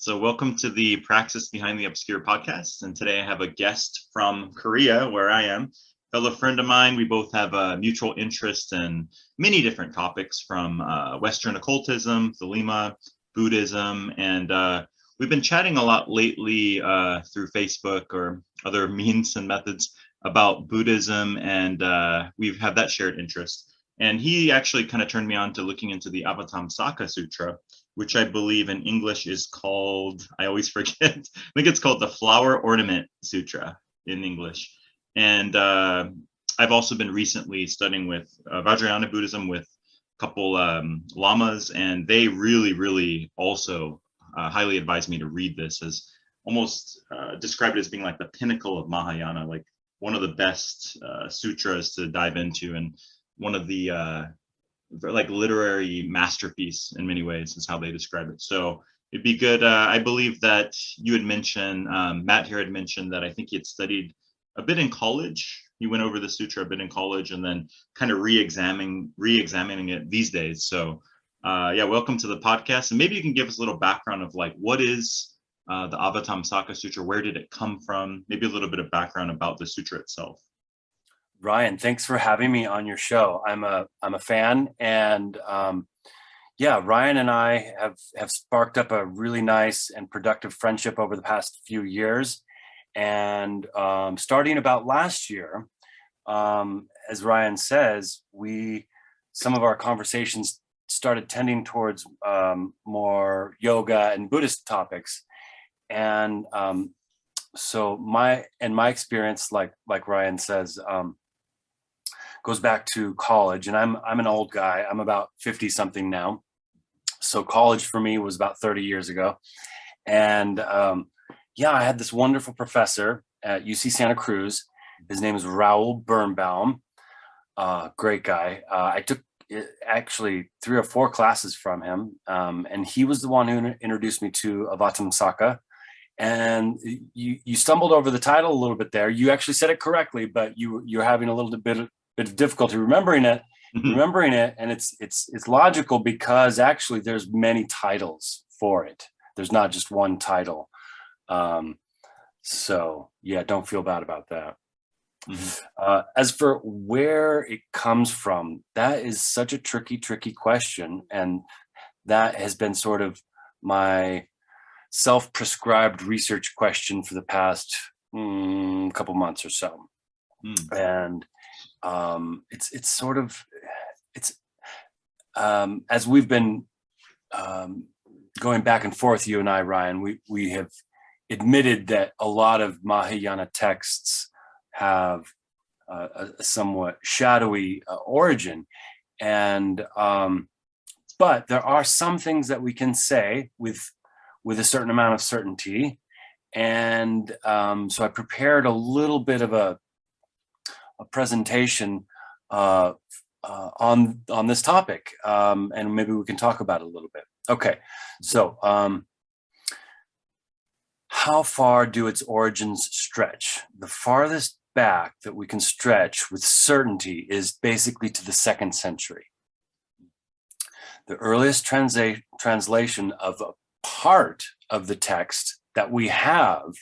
So welcome to the Praxis Behind the Obscure podcast. And today I have a guest from Korea, where I am, fellow friend of mine. We both have a mutual interest in many different topics from Western occultism, Thelema, Buddhism, and we've been chatting a lot lately through Facebook or other means and methods about Buddhism, and we've had that shared interest. And he actually kind of turned me on to looking into the Avatamsaka Sutra, which I believe in English is called, I always forget, I think it's called the Flower Ornament Sutra in English. And I've also been recently studying with Vajrayana Buddhism with a couple lamas, and they really also highly advised me to read this, as almost described it as being like the pinnacle of Mahayana, like one of the best sutras to dive into, and one of the like literary masterpiece in many ways is how they describe it. So it'd be good. I believe that you had mentioned, Matt here had mentioned that I think he had studied a bit in college. He went over the sutra a bit in college and then kind of re-examining it these days. So yeah, welcome to the podcast. And maybe you can give us a little background of like, what is the Avatamsaka Sutra? Where did it come from? Maybe a little bit of background about the sutra itself. Ryan, thanks for having me on your show. I'm a fan, and yeah, Ryan and I have sparked up a really nice and productive friendship over the past few years. And starting about last year, as Ryan says, some of our conversations started tending towards more yoga and Buddhist topics, and so my experience, like Ryan says, goes back to college, and I'm an old guy. I'm about 50 something now. So college for me was about 30 years ago. And yeah, I had this wonderful professor at UC Santa Cruz. His name is Raoul Birnbaum. Great guy. I took actually 3 or 4 classes from him. And he was the one who introduced me to Avatamsaka. And you stumbled over the title a little bit there. You actually said it correctly, but you're having a little bit of difficulty remembering it, and it's logical because actually there's many titles for it. There's not just one title. So yeah, don't feel bad about that. As for where it comes from, that is such a tricky question, and that has been sort of my self-prescribed research question for the past couple months or so. And it's sort of as we've been going back and forth, you and I, Ryan, we have admitted that a lot of Mahayana texts have a somewhat shadowy origin, and but there are some things that we can say with a certain amount of certainty. And so I prepared a little bit of a presentation on this topic, and maybe we can talk about it a little bit. Okay, so how far do its origins stretch? The farthest back that we can stretch with certainty is basically to the 2nd century. The earliest translation of a part of the text that we have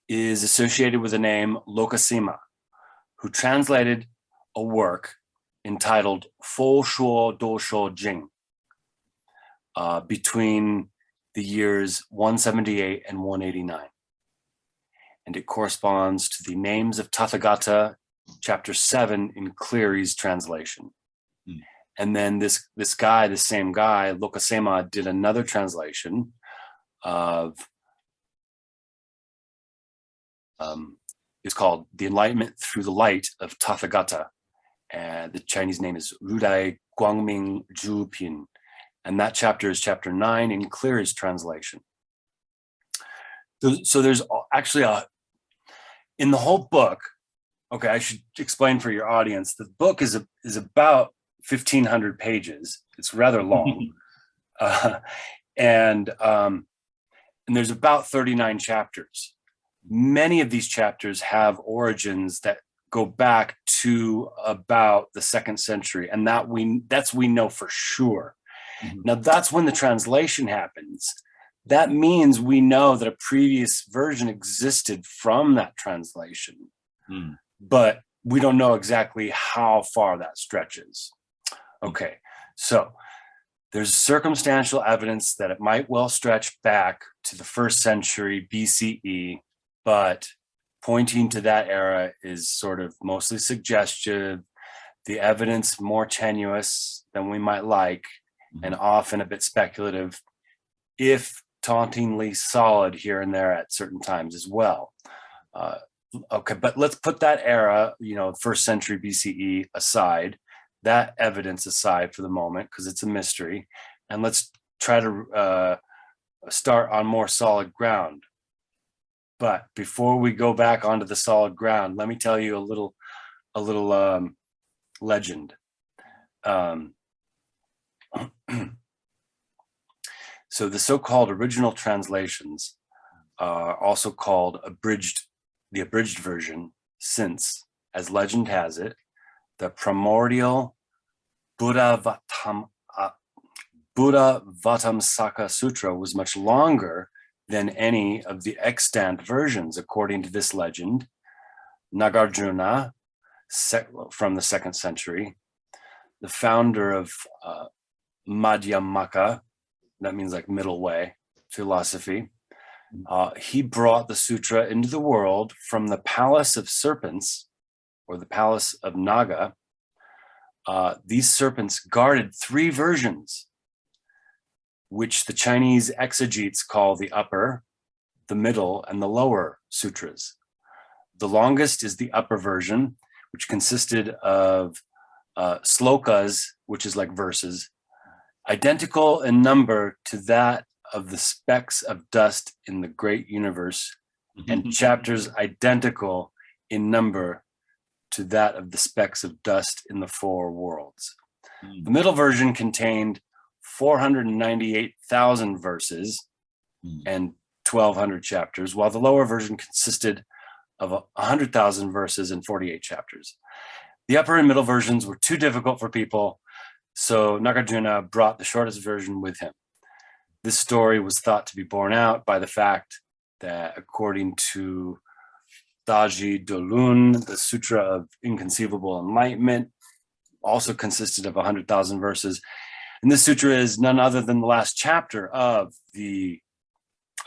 is associated with the name Lokasema, who translated a work entitled Fo Shuo Do Shuo Jing between the years 178 and 189. And it corresponds to the names of Tathagata, chapter 7 in Cleary's translation. And then this same guy, Lokasema, did another translation of it's called The Enlightenment Through the Light of Tathagata. And the Chinese name is Rudai Guangming Zhupin. And that chapter is chapter 9 in Cleary's translation. So there's actually in the whole book, okay, I should explain for your audience, the book is about 1,500 pages. It's rather long. And there's about 39 chapters. Many of these chapters have origins that go back to about the 2nd century, and we know for sure. Now that's when the translation happens. that means we know that a previous version existed from that translation, but we don't know exactly how far that stretches. Okay, so there's circumstantial evidence that it might well stretch back to the 1st century BCE, but pointing to that era is sort of mostly suggestive, the evidence more tenuous than we might like, and often a bit speculative, if tauntingly solid here and there at certain times as well. Okay, but let's put that era, 1st century BCE aside, that evidence aside for the moment, because it's a mystery, and let's try to start on more solid ground. But before we go back onto the solid ground, let me tell you a little legend. So the so-called original translations are also called the abridged version, since, as legend has it, the primordial Avatamsaka Sutra was much longer than any of the extant versions. According to this legend, Nagarjuna, from the 2nd century, the founder of Madhyamaka, that means like middle way philosophy, he brought the sutra into the world from the Palace of Serpents, or the Palace of Naga. These serpents guarded 3 versions, which the Chinese exegetes call the upper, the middle, and the lower sutras. The longest is the upper version, which consisted of slokas, which is like verses, identical in number to that of the specks of dust in the great universe, and chapters identical in number to that of the specks of dust in the 4 worlds. The middle version contained 498,000 verses and 1,200 chapters, while the lower version consisted of 100,000 verses and 48 chapters. The upper and middle versions were too difficult for people, so Nagarjuna brought the shortest version with him. This story was thought to be borne out by the fact that, according to Daji Dolun, the Sutra of Inconceivable Enlightenment also consisted of 100,000 verses. And this sutra is none other than the last chapter of the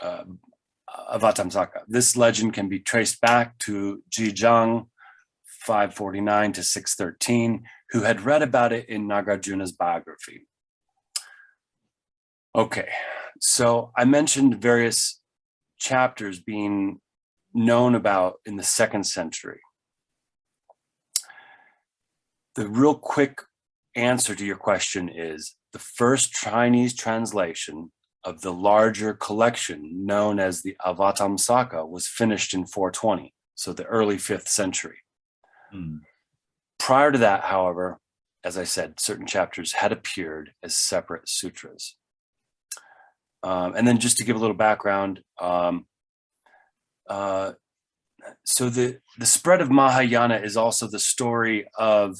Avatamsaka. This legend can be traced back to Zhejiang 549 to 613, who had read about it in Nagarjuna's biography. Okay, so I mentioned various chapters being known about in the 2nd century. The real quick answer to your question is the first Chinese translation of the larger collection known as the Avatamsaka was finished in 420, so the early 5th century. Prior to that, however, as I said, certain chapters had appeared as separate sutras. And then just to give a little background, so the spread of Mahayana is also the story of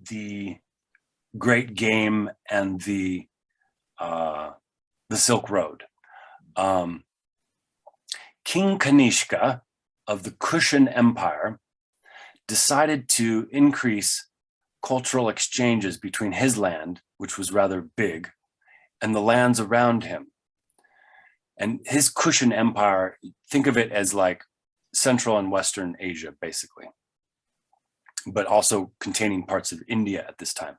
the Great Game and the Silk Road. King Kanishka of the Kushan Empire decided to increase cultural exchanges between his land, which was rather big, and the lands around him. And his Kushan Empire, think of it as like Central and Western Asia, basically, but also containing parts of India at this time.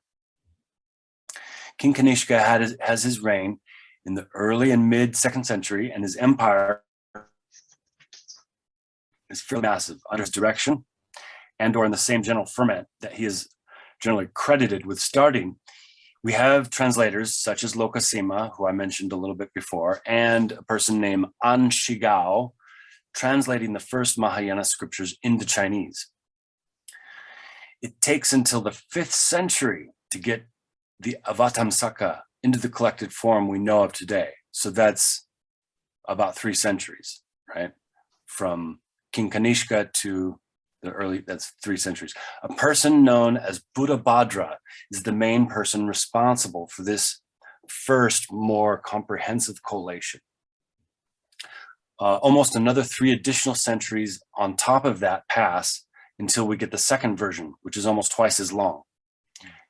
King Kanishka has his reign in the early and mid 2nd century, and his empire is fairly massive under his direction and or in the same general ferment that he is generally credited with starting. We have translators such as Lokasima, who I mentioned a little bit before, and a person named An Shigao, translating the first Mahayana scriptures into Chinese. It takes until the 5th century to get the Avatamsaka into the collected form we know of today. So that's about 3 centuries, right? From King Kanishka to the early, that's 3 centuries. A person known as Buddhabhadra is the main person responsible for this first more comprehensive collation. Almost another 3 additional centuries on top of that pass until we get the second version, which is almost twice as long.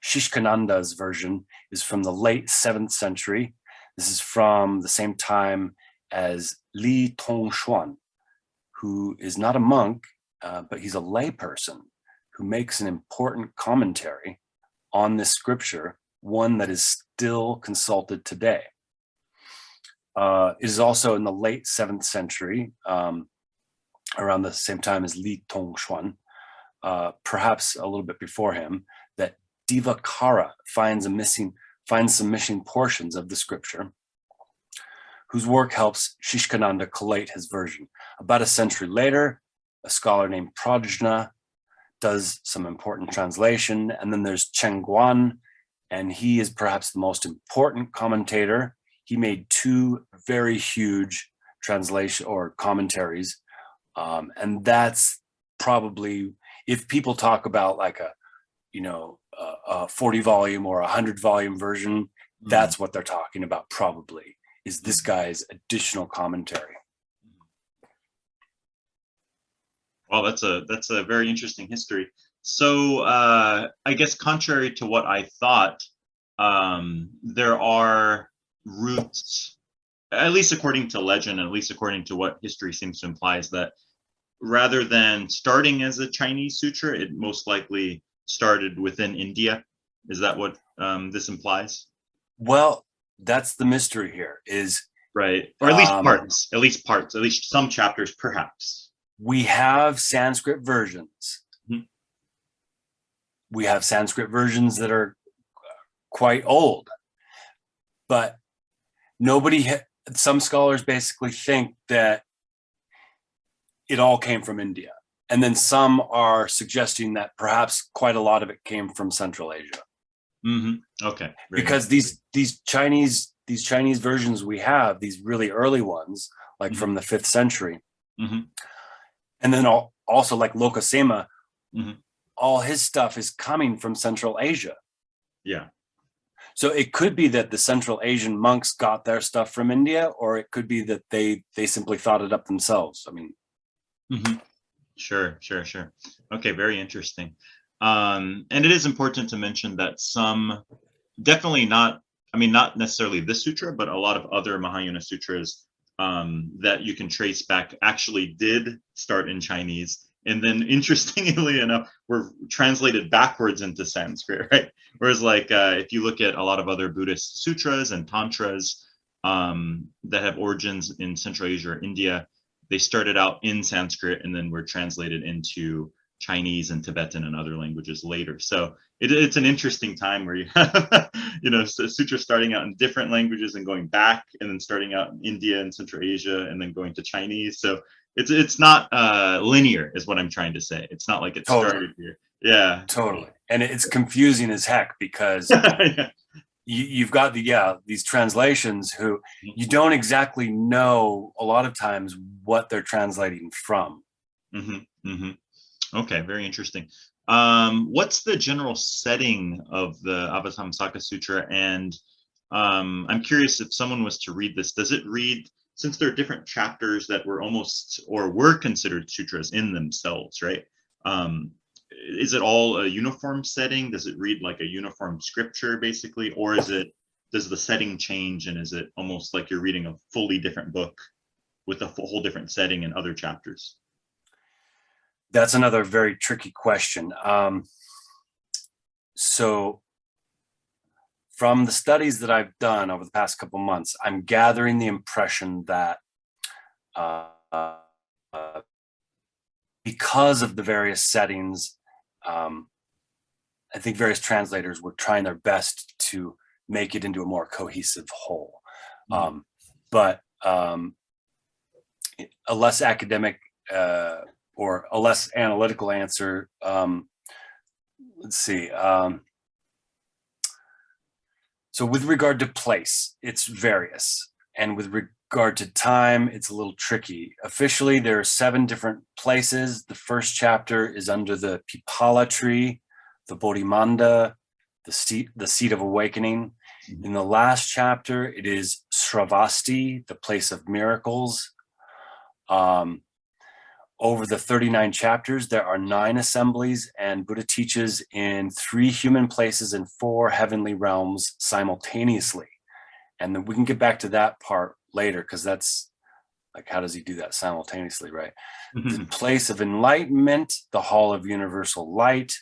Shishkananda's version is from the late 7th century. This is from the same time as Li Tongshuan, who is not a monk, but he's a layperson who makes an important commentary on this scripture, one that is still consulted today. It is also in the late 7th century, around the same time as Li Tongshuan, perhaps a little bit before him, that Divakara finds some missing portions of the scripture, whose work helps Shishkananda collate his version. About a century later, a scholar named Prajna does some important translation, and then there's Chen Guan, and he is perhaps the most important commentator. He made 2 very huge translation or commentaries, and that's probably, if people talk about like a 40 volume or 100 volume version, that's what they're talking about probably, is this guy's additional commentary. Well, that's a very interesting history. So I guess contrary to what I thought, there are roots, at least according to legend, at least according to what history seems to imply, is that rather than starting as a Chinese sutra, it most likely started within India. Is that what this implies? Well, that's the mystery here, is right, or at least parts, at least some chapters, perhaps. We have Sanskrit versions. Mm-hmm. We have Sanskrit versions that are quite old, but some scholars basically think that it all came from India. And then some are suggesting that perhaps quite a lot of it came from Central Asia. Mm-hmm. Okay. Because these Chinese versions we have, these really early ones, like from the 5th century, and then also like Lokasema, all his stuff is coming from Central Asia. Yeah. So it could be that the Central Asian monks got their stuff from India, or it could be that they simply thought it up themselves. I mean, Sure. Okay, very interesting. And it is important to mention that some, definitely not necessarily this sutra, but a lot of other Mahayana sutras that you can trace back actually did start in Chinese, and then interestingly enough were translated backwards into Sanskrit, right? Whereas like if you look at a lot of other Buddhist sutras and tantras that have origins in Central Asia or India, they started out in Sanskrit and then were translated into Chinese and Tibetan and other languages later. So it's an interesting time where you have, sutras starting out in different languages and going back, and then starting out in India and Central Asia and then going to Chinese. So it's not linear, is what I'm trying to say. It's not like it started here. Yeah, totally. And it's confusing as heck because you've got these translations who you don't exactly know a lot of times what they're translating from. Okay, very interesting. What's the general setting of the Avatamsaka Sutra? And I'm curious, if someone was to read this, does it read, since there are different chapters that were considered sutras in themselves, right? Is it all a uniform setting? Does it read like a uniform scripture basically? Or does the setting change, and is it almost like you're reading a fully different book with a whole different setting and other chapters? That's another very tricky question. So from the studies that I've done over the past couple months, I'm gathering the impression that because of the various settings, I think various translators were trying their best to make it into a more cohesive whole. But a less academic or a less analytical answer, let's see. So with regard to place, it's various. And with regard to time, it's a little tricky. Officially, there are 7 different places. The first chapter is under the Pipala tree, the Bodhimanda, the seat of awakening. In the last chapter, it is Sravasti, the place of miracles. Over the 39 chapters, there are 9 assemblies, and Buddha teaches in 3 human places and 4 heavenly realms simultaneously. And then we can get back to that part later, because that's like, how does he do that simultaneously, right? The place of enlightenment, the hall of universal light,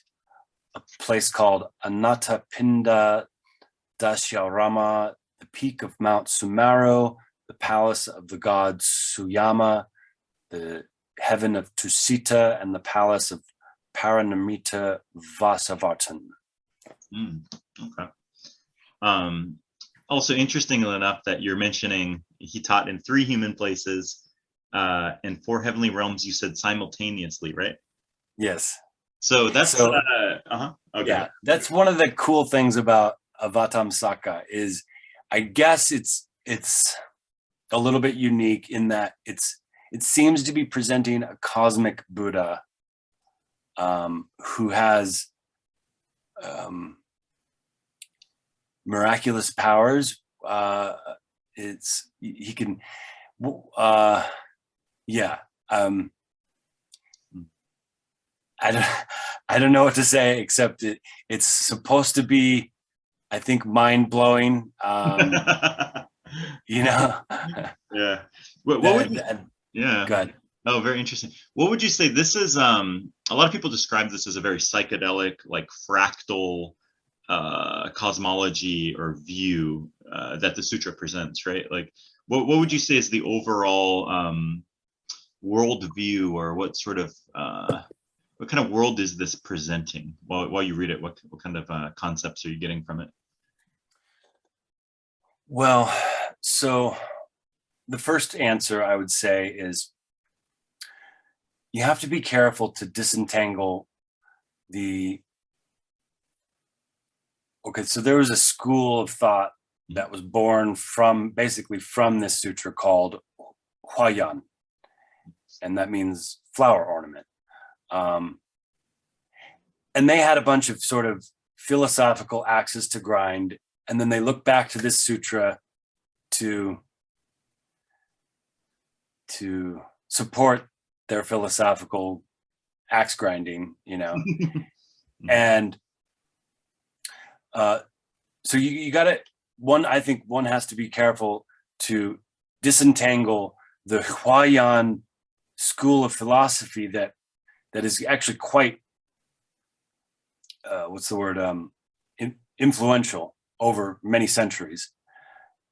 a place called Anathapinda Dasyarama, the peak of Mount Sumeru, the palace of the god Suyama, the heaven of Tusita, and the palace of Paranamita Vasavartan. Okay. Also, interestingly enough, that you're mentioning he taught in 3 human places and 4 heavenly realms. You said simultaneously, right? Yes. So that's okay. Yeah, that's one of the cool things about Avatamsaka is, I guess it's a little bit unique in that it seems to be presenting a cosmic Buddha who has miraculous powers. He can, I don't know what to say, except it's supposed to be, I think, mind-blowing. Yeah. What would you, yeah. Good. Oh, very interesting. What would you say this is? A lot of people describe this as a very psychedelic, like fractal cosmology or view that the sutra presents, right? Like, what would you say is the overall worldview, or what sort of what kind of world is this presenting while you read it? What kind of concepts are you getting from it? Well, so the first answer I would say is you have to be careful to disentangle so there was a school of thought that was born basically from this sutra called Huayan, and that means flower ornament. And they had a bunch of sort of philosophical axes to grind, and then they look back to this sutra to support their philosophical axe grinding, and so you gotta, I think one has to be careful to disentangle the Huayan school of philosophy that is actually quite influential over many centuries,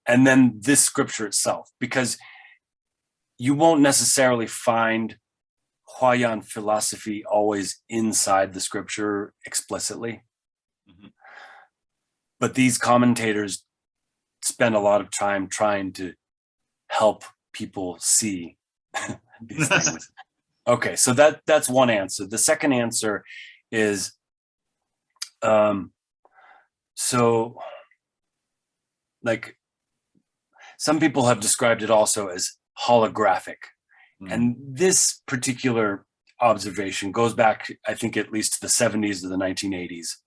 and then this scripture itself, because you won't necessarily find Huayan philosophy always inside the scripture explicitly. But these commentators spend a lot of time trying to help people see these things. Okay, so that's one answer. The second answer is, so like some people have described it also as holographic. And this particular observation goes back, I think, at least to the 70s or the 1980s.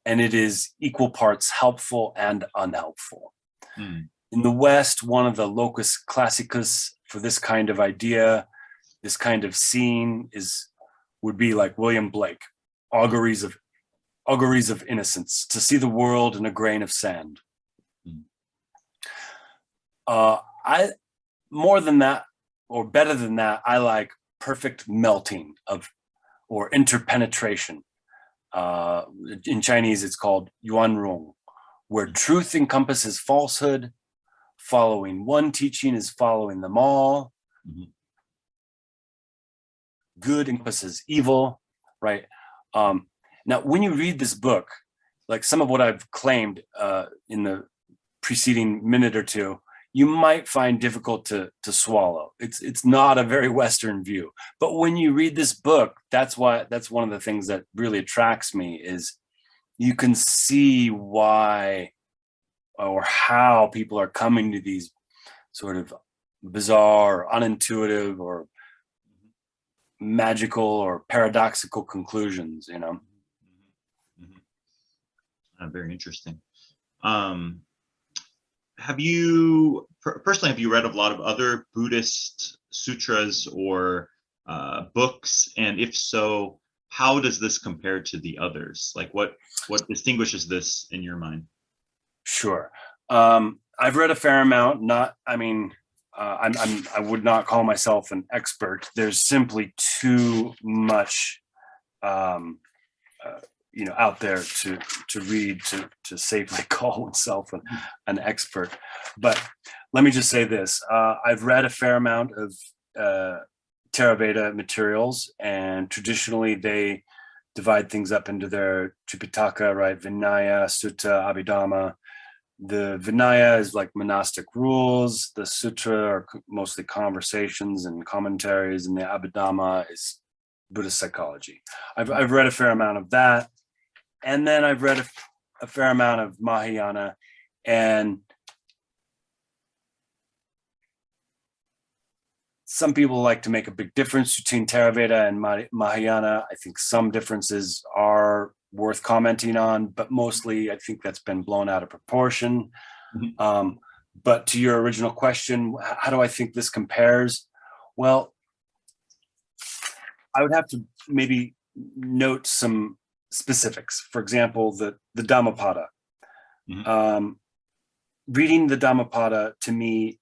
And it is equal parts helpful and unhelpful. In the West, one of the locus classicus for this kind of idea, this kind of scene, would be like William Blake, auguries of innocence, to see the world in a grain of sand. More than that, or better than that, I like perfect melting or interpenetration. In Chinese, it's called yuanrong, where truth encompasses falsehood. Following one teaching is following them all. Good encompasses evil, right? Now, when you read this book, like some of what I've claimed in the preceding minute or two, you might find difficult to swallow. It's not a very Western view. But when you read this book, that's one of the things that really attracts me, is you can see why or how people are coming to these sort of bizarre, unintuitive, or magical or paradoxical conclusions, Very interesting. Um, have you personally, have you read a lot of other Buddhist sutras or books? And if so, how does this compare to the others? Like what distinguishes this in your mind? Sure. I've read a fair amount. I would not call myself an expert. There's simply too much, out there to read to safely call oneself an expert. But let me just say this: I've read a fair amount of Theravada materials, and traditionally they divide things up into their Tripitaka, right? Vinaya, Sutta, Abhidhamma. The Vinaya is like monastic rules. The Sutra are mostly conversations and commentaries, and the Abhidhamma is Buddhist psychology. I've read a fair amount of that, and then I've read a fair amount of Mahayana, and some people like to make a big difference between Theravada and Mahayana. I think some differences are worth commenting on, but mostly I think that's been blown out of proportion. Mm-hmm. But to your original question, how do I think this compares? Well, I would have to maybe note some specifics. For example, the Dhammapada. Mm-hmm. Reading the Dhammapada to me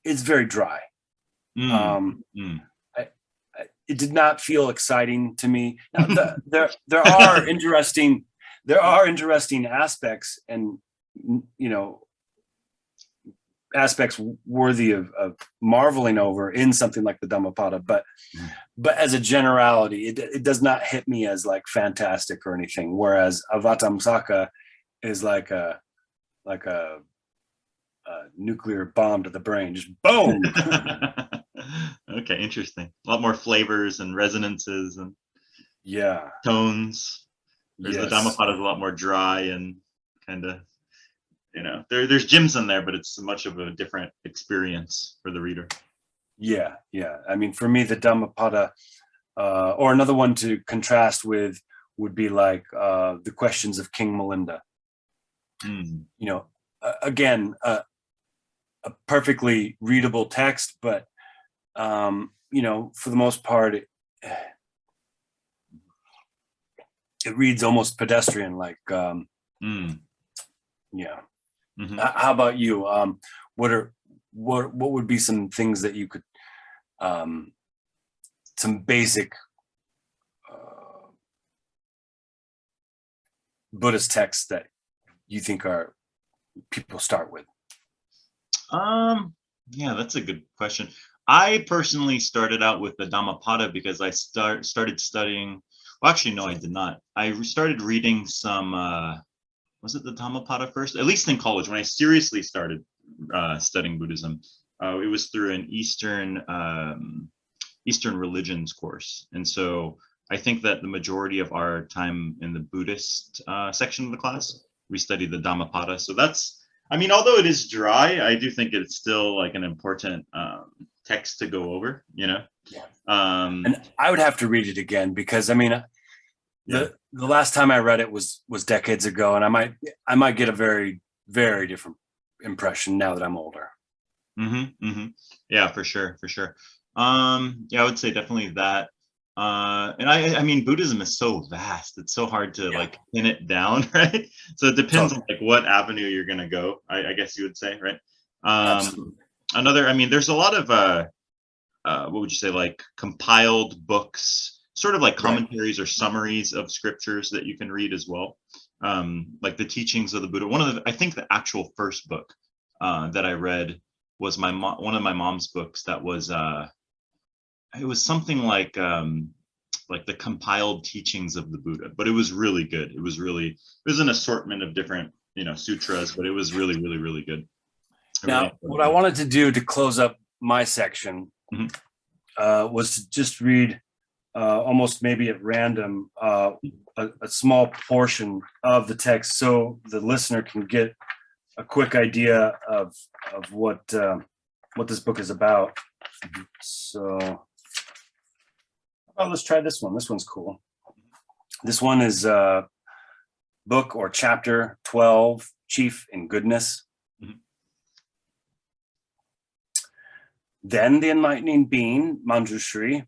is very dry. It did not feel exciting to me. Now, there are interesting aspects, and aspects worthy of marveling over in something like the Dhammapada, but as a generality, it does not hit me as like fantastic or anything. Whereas Avatamsaka is like a nuclear bomb to the brain, just boom. Okay, interesting. A lot more flavors and resonances and tones. Whereas the Dhammapada is a lot more dry and kind of, there's gems in there, but it's much of a different experience for the reader. Yeah. I mean, for me, the Dhammapada, or another one to contrast with would be like the Questions of King Melinda. Again, a perfectly readable text, but for the most part, it reads almost pedestrian. Like, Mm-hmm. How about you? What would be some things that you could, some basic Buddhist texts that you think are people start with? Yeah, that's a good question. I personally started out with the Dhammapada because I started studying. Well, actually, no, I did not. I started reading some. Was it the Dhammapada first? At least in college, when I seriously started studying Buddhism, it was through an Eastern religions course, and so I think that the majority of our time in the Buddhist section of the class, we studied the Dhammapada. So that's, I mean, although it is dry, I do think it's still like an important text to go over, and I would have to read it again because, I mean, the last time I read it was decades ago, and I might get a very, very different impression now that I'm older. Yeah, for sure. I would say definitely that. And I mean, Buddhism is so vast; it's so hard to like pin it down, right? So it depends on like what avenue you're gonna go. I guess you would say, right? Absolutely. I mean, there's a lot of what would you say, like compiled books, sort of like commentaries or summaries of scriptures that you can read as well, like the teachings of the Buddha. I think the actual first book that I read was one of my mom's books. That was it was something like the compiled teachings of the Buddha, but it was really good. It was an assortment of different sutras, but it was really, really, really good. Now, what I wanted to do to close up my section was to just read almost maybe at random a small portion of the text, so the listener can get a quick idea of what this book is about. So, let's try this one. This one's cool. This one is book or chapter 12, Chief in Goodness. Mhm. Then the enlightening being, Manjushri.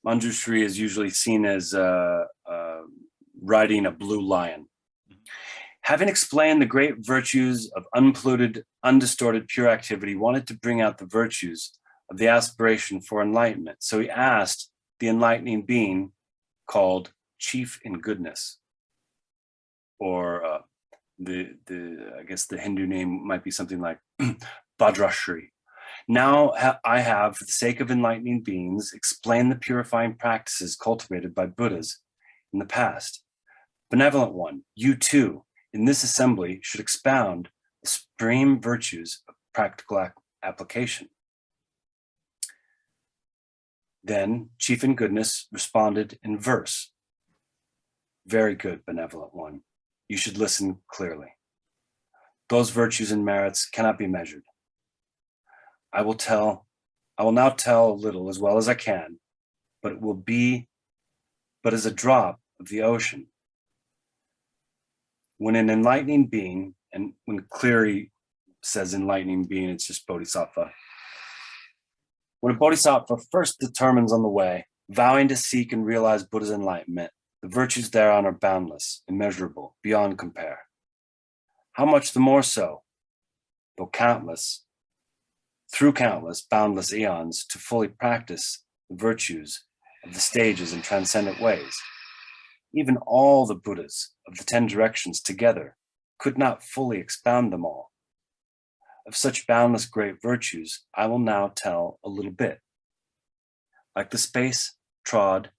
Manjushri is usually seen as riding a blue lion. Having explained the great virtues of unpolluted, undistorted, pure activity, wanted to bring out the virtues of the aspiration for enlightenment. So he asked the enlightening being called Chief in Goodness, or I guess the Hindu name might be something like Bhadrashri. Now I have, for the sake of enlightening beings, explained the purifying practices cultivated by Buddhas in the past. Benevolent one, you too, in this assembly, should expound the supreme virtues of practical application. Then Chief in Goodness responded in verse. Very good, benevolent one. You should listen clearly. Those virtues and merits cannot be measured. I will now tell a little as well as I can, but it will be but as a drop of the ocean. When an enlightening being, and when Cleary says enlightening being, it's just bodhisattva. When a bodhisattva first determines on the way, vowing to seek and realize Buddha's enlightenment, the virtues thereon are boundless, immeasurable, beyond compare. How much the more so, though countless, through countless, boundless eons, to fully practice the virtues of the stages and transcendent ways. Even all the Buddhas of the 10 directions together could not fully expound them all. Of such boundless great virtues, I will now tell a little bit, like the space trod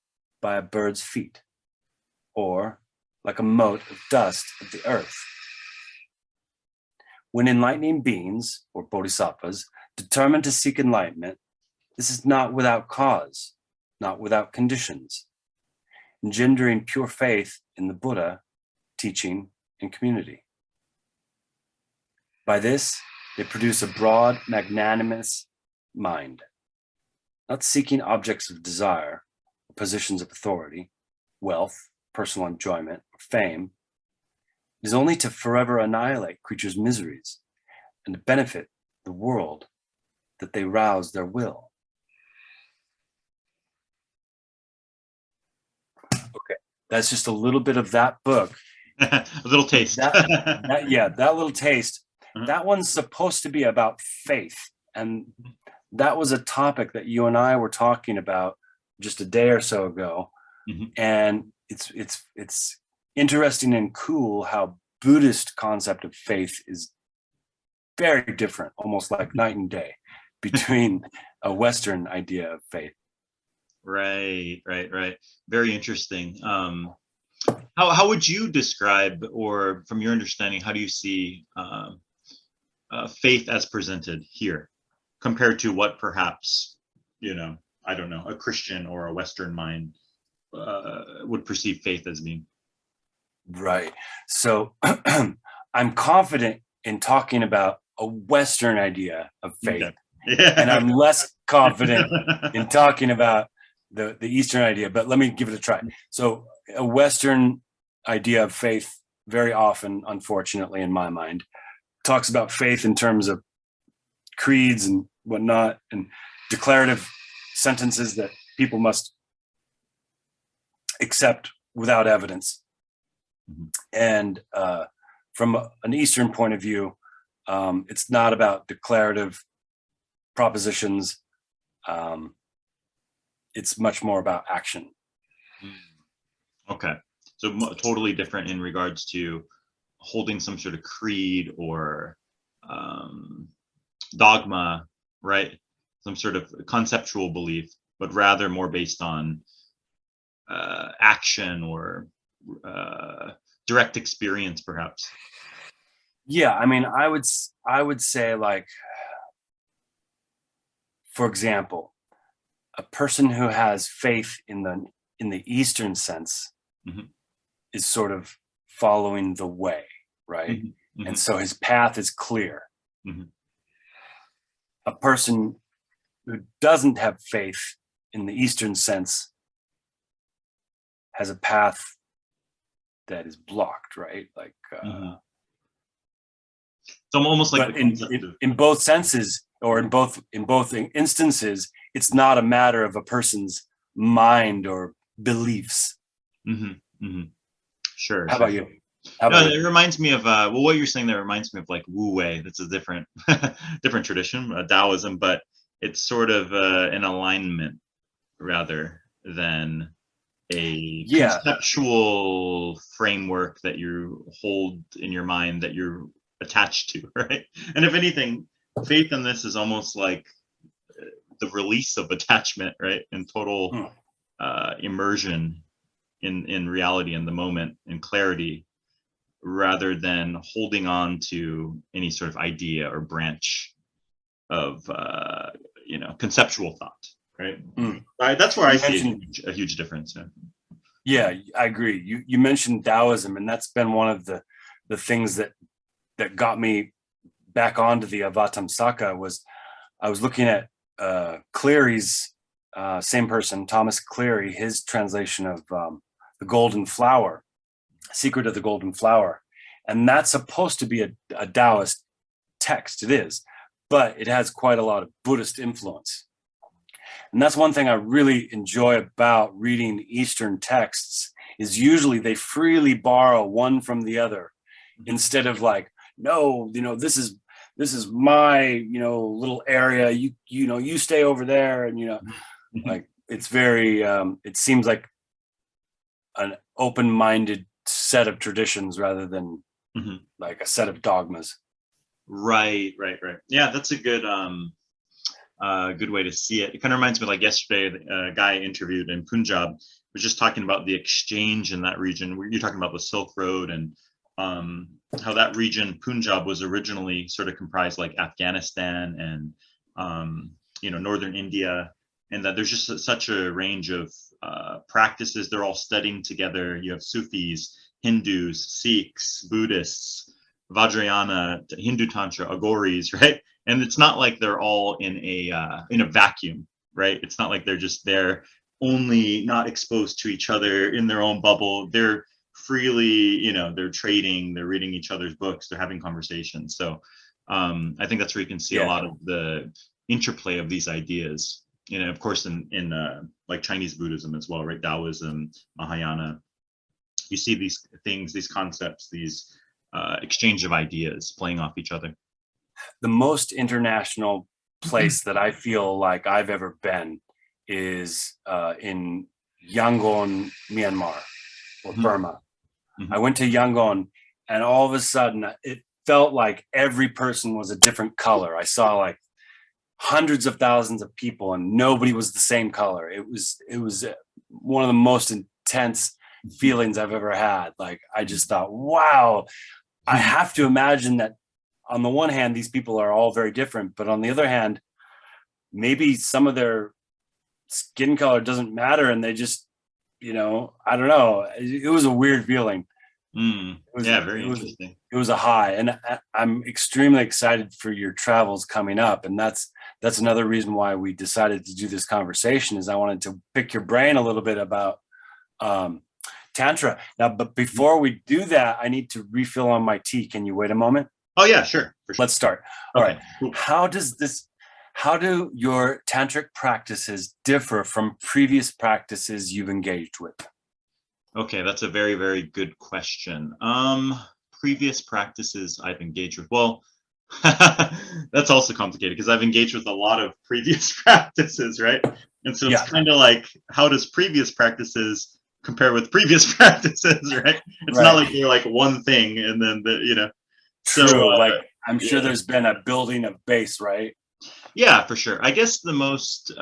by a bird's feet, or like a mote of dust of the earth. When enlightening beings, or bodhisattvas, determine to seek enlightenment, this is not without cause, not without conditions, engendering pure faith in the Buddha, teaching, and community. By this, they produce a broad, magnanimous mind, not seeking objects of desire, or positions of authority, wealth, personal enjoyment, or fame. It is only to forever annihilate creatures' miseries and to benefit the world that they rouse their will. Okay, that's just a little bit of that book. A little taste. that little taste. Uh-huh. That one's supposed to be about faith. And that was a topic that you and I were talking about just a day or so ago. Mm-hmm. And it's interesting and cool how Buddhist concept of faith is very different, almost like night and day, between a Western idea of faith. Right. Very interesting. How would you describe, or from your understanding, how do you see faith as presented here, compared to what perhaps, I don't know, a Christian or a Western mind would perceive faith as being? Right. So I'm confident in talking about a Western idea of faith. Okay. Yeah. And I'm less confident in talking about the Eastern idea, but let me give it a try. So a Western idea of faith very often, unfortunately, in my mind, talks about faith in terms of creeds and whatnot, and declarative sentences that people must accept without evidence. Mm-hmm. And from an Eastern point of view, it's not about declarative propositions. It's much more about action. Okay. So totally different in regards to holding some sort of creed or dogma, right? Some sort of conceptual belief, but rather more based on action or direct experience, perhaps. Yeah, I mean, I would say, like, for example, a person who has faith in the Eastern sense Mm-hmm. is sort of following the way, right? Mm-hmm. Mm-hmm. And so his path is clear. Mm-hmm. A person who doesn't have faith in the Eastern sense has a path that is blocked, right? Like, so almost like but in both senses, or in both instances, it's not a matter of a person's mind or beliefs. Sure. How about you? It reminds me of well, what you're saying there reminds me of like Wu Wei. That's a different different tradition, Taoism, but it's sort of an alignment rather than a conceptual framework that you hold in your mind that you're attached to, right? And if anything, faith in this is almost like the release of attachment, right? And total immersion in reality, in the moment, in clarity, rather than holding on to any sort of idea or branch of conceptual thought, right? That's where I see a huge difference. Yeah, I agree. You mentioned Taoism, and that's been one of the things that got me back onto the Avatamsaka. Was I was looking at Cleary's, same person, Thomas Cleary, his translation of the Golden Flower, Secret of the Golden Flower, and that's supposed to be a Taoist text. It is, but it has quite a lot of Buddhist influence. And that's one thing I really enjoy about reading Eastern texts, is usually they freely borrow one from the other, instead of like, no, this is my, little area, you stay over there. And, like, it's very, it seems like an open-minded set of traditions rather than like a set of dogmas. Right. Yeah, that's a good good way to see it. It kind of reminds me, like yesterday, a guy I interviewed in Punjab was just talking about the exchange in that region. You're talking about the Silk Road and how that region, Punjab, was originally sort of comprised like Afghanistan and northern India, and that there's just such a range of practices. They're all studying together. You have Sufis, Hindus, Sikhs, Buddhists, Vajrayana, Hindu Tantra, Aghoris, right? And it's not like they're all in a vacuum, right? It's not like they're just there, only not exposed to each other in their own bubble. They're freely, they're trading, they're reading each other's books, they're having conversations. So I think that's where you can see a lot of the interplay of these ideas. Of course, in like Chinese Buddhism as well, right? Taoism, Mahayana, you see these things, these concepts, these exchange of ideas playing off each other. The most international place that I feel like I've ever been is in Yangon, Myanmar, or Burma. I went to Yangon, and all of a sudden it felt like every person was a different color. I saw like hundreds of thousands of people, and nobody was the same color. It was one of the most intense feelings I've ever had. Like, I just thought, wow, I have to imagine that on the one hand, these people are all very different, but on the other hand, maybe some of their skin color doesn't matter, and they just, I don't know. It was a weird feeling. Very interesting. It was a high, and I'm extremely excited for your travels coming up, and that's another reason why we decided to do this conversation. Is I wanted to pick your brain a little bit about Tantra. Now, but before we do that, I need to refill on my tea. Can you wait a moment? Oh yeah, sure. Let's start. All right. Cool. How do your tantric practices differ from previous practices you've engaged with? Okay, that's a very, very good question. Previous practices I've engaged with. Well, that's also complicated because I've engaged with a lot of previous practices, right? And so it's kind of like, how does previous practices compare with previous practices, right? It's not like they're like one thing and then True. So like, I'm sure there's been a building of base, right? Yeah, for sure. I guess the most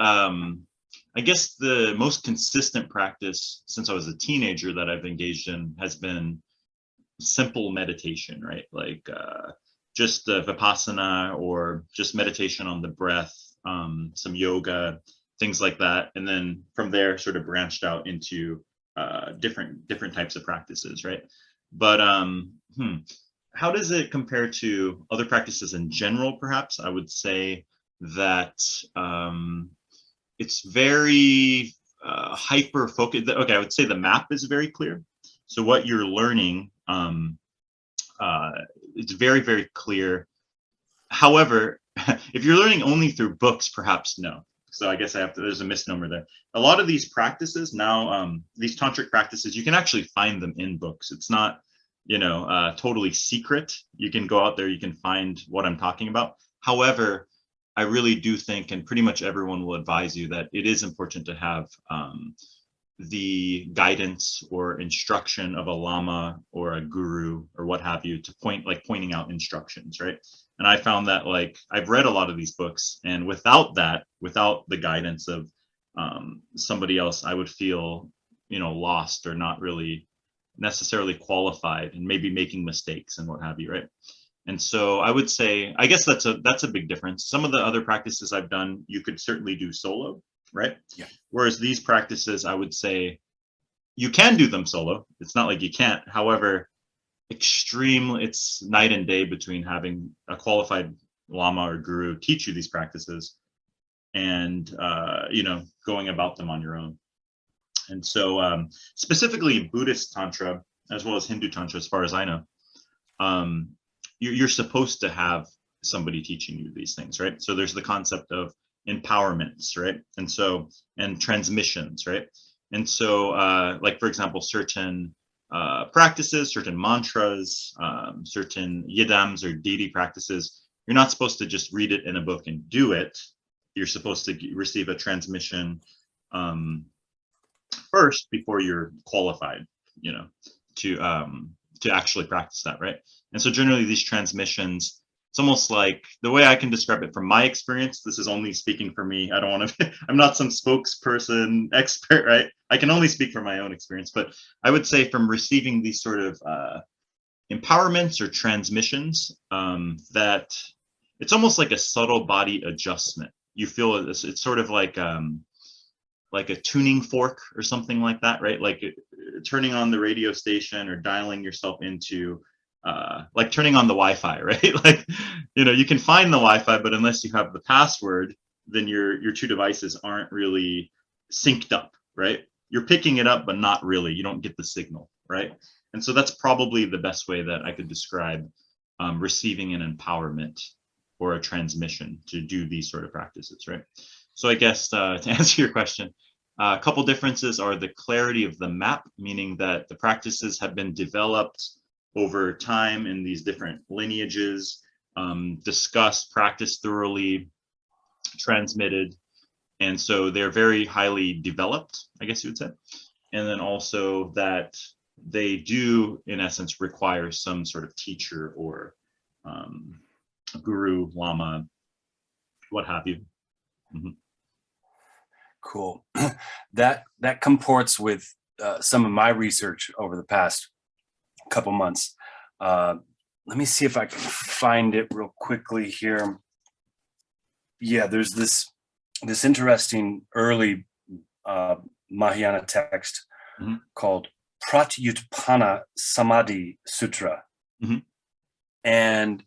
consistent practice since I was a teenager that I've engaged in has been simple meditation, right? Like just Vipassana, or just meditation on the breath, some yoga, things like that. And then from there sort of branched out into different types of practices, right? But how does it compare to other practices in general? Perhaps I would say that it's very hyper focused. Okay, I would say the map is very clear. So what you're learning, it's very, very clear. However, if you're learning only through books, perhaps no. So I guess there's a misnomer there. A lot of these practices now, these tantric practices, you can actually find them in books. It's not, totally secret. You can go out there, you can find what I'm talking about. However, I really do think, and pretty much everyone will advise you, that it is important to have the guidance or instruction of a lama or a guru or what have you to pointing out instructions, right? And I found that, like, I've read a lot of these books, and without the guidance of somebody else, I would feel, lost or not really necessarily qualified, and maybe making mistakes and what have you, right? And so I would say, I guess that's a big difference. Some of the other practices I've done, you could certainly do solo, right? Yeah. Whereas these practices, I would say you can do them solo. It's not like you can't. However, it's night and day between having a qualified lama or guru teach you these practices and going about them on your own. And so specifically Buddhist Tantra, as well as Hindu Tantra, as far as I know, you're supposed to have somebody teaching you these things, right? So there's the concept of empowerments, right? And transmissions, right? And so like, for example, certain practices, certain mantras, certain yidams or deity practices, you're not supposed to just read it in a book and do it. You're supposed to receive a transmission first before you're qualified, to actually practice that, right? And so generally these transmissions, it's almost like, the way I can describe it from my experience, this is only speaking for me. I don't want to, I'm not some spokesperson expert, right? I can only speak from my own experience, but I would say from receiving these sort of empowerments or transmissions, that it's almost like a subtle body adjustment. You feel it's sort of like a tuning fork or something like that, right? Like turning on the radio station or dialing yourself into, like turning on the Wi-Fi, right? Like, you can find the Wi-Fi, but unless you have the password, then your two devices aren't really synced up, right? You're picking it up, but not really. You don't get the signal, right? And so that's probably the best way that I could describe receiving an empowerment or a transmission to do these sort of practices, right? So I guess to answer your question, a couple differences are the clarity of the map, meaning that the practices have been developed over time in these different lineages, discussed, practiced thoroughly, transmitted. And so they're very highly developed, I guess you would say. And then also that they do, in essence, require some sort of teacher or guru, lama, what have you. Mm-hmm. Cool. That comports with some of my research over the past couple months. Let me see if I can find it real quickly here. Yeah, there's this interesting early Mahayana text called Pratyutpana Samadhi Sutra. Mm-hmm. And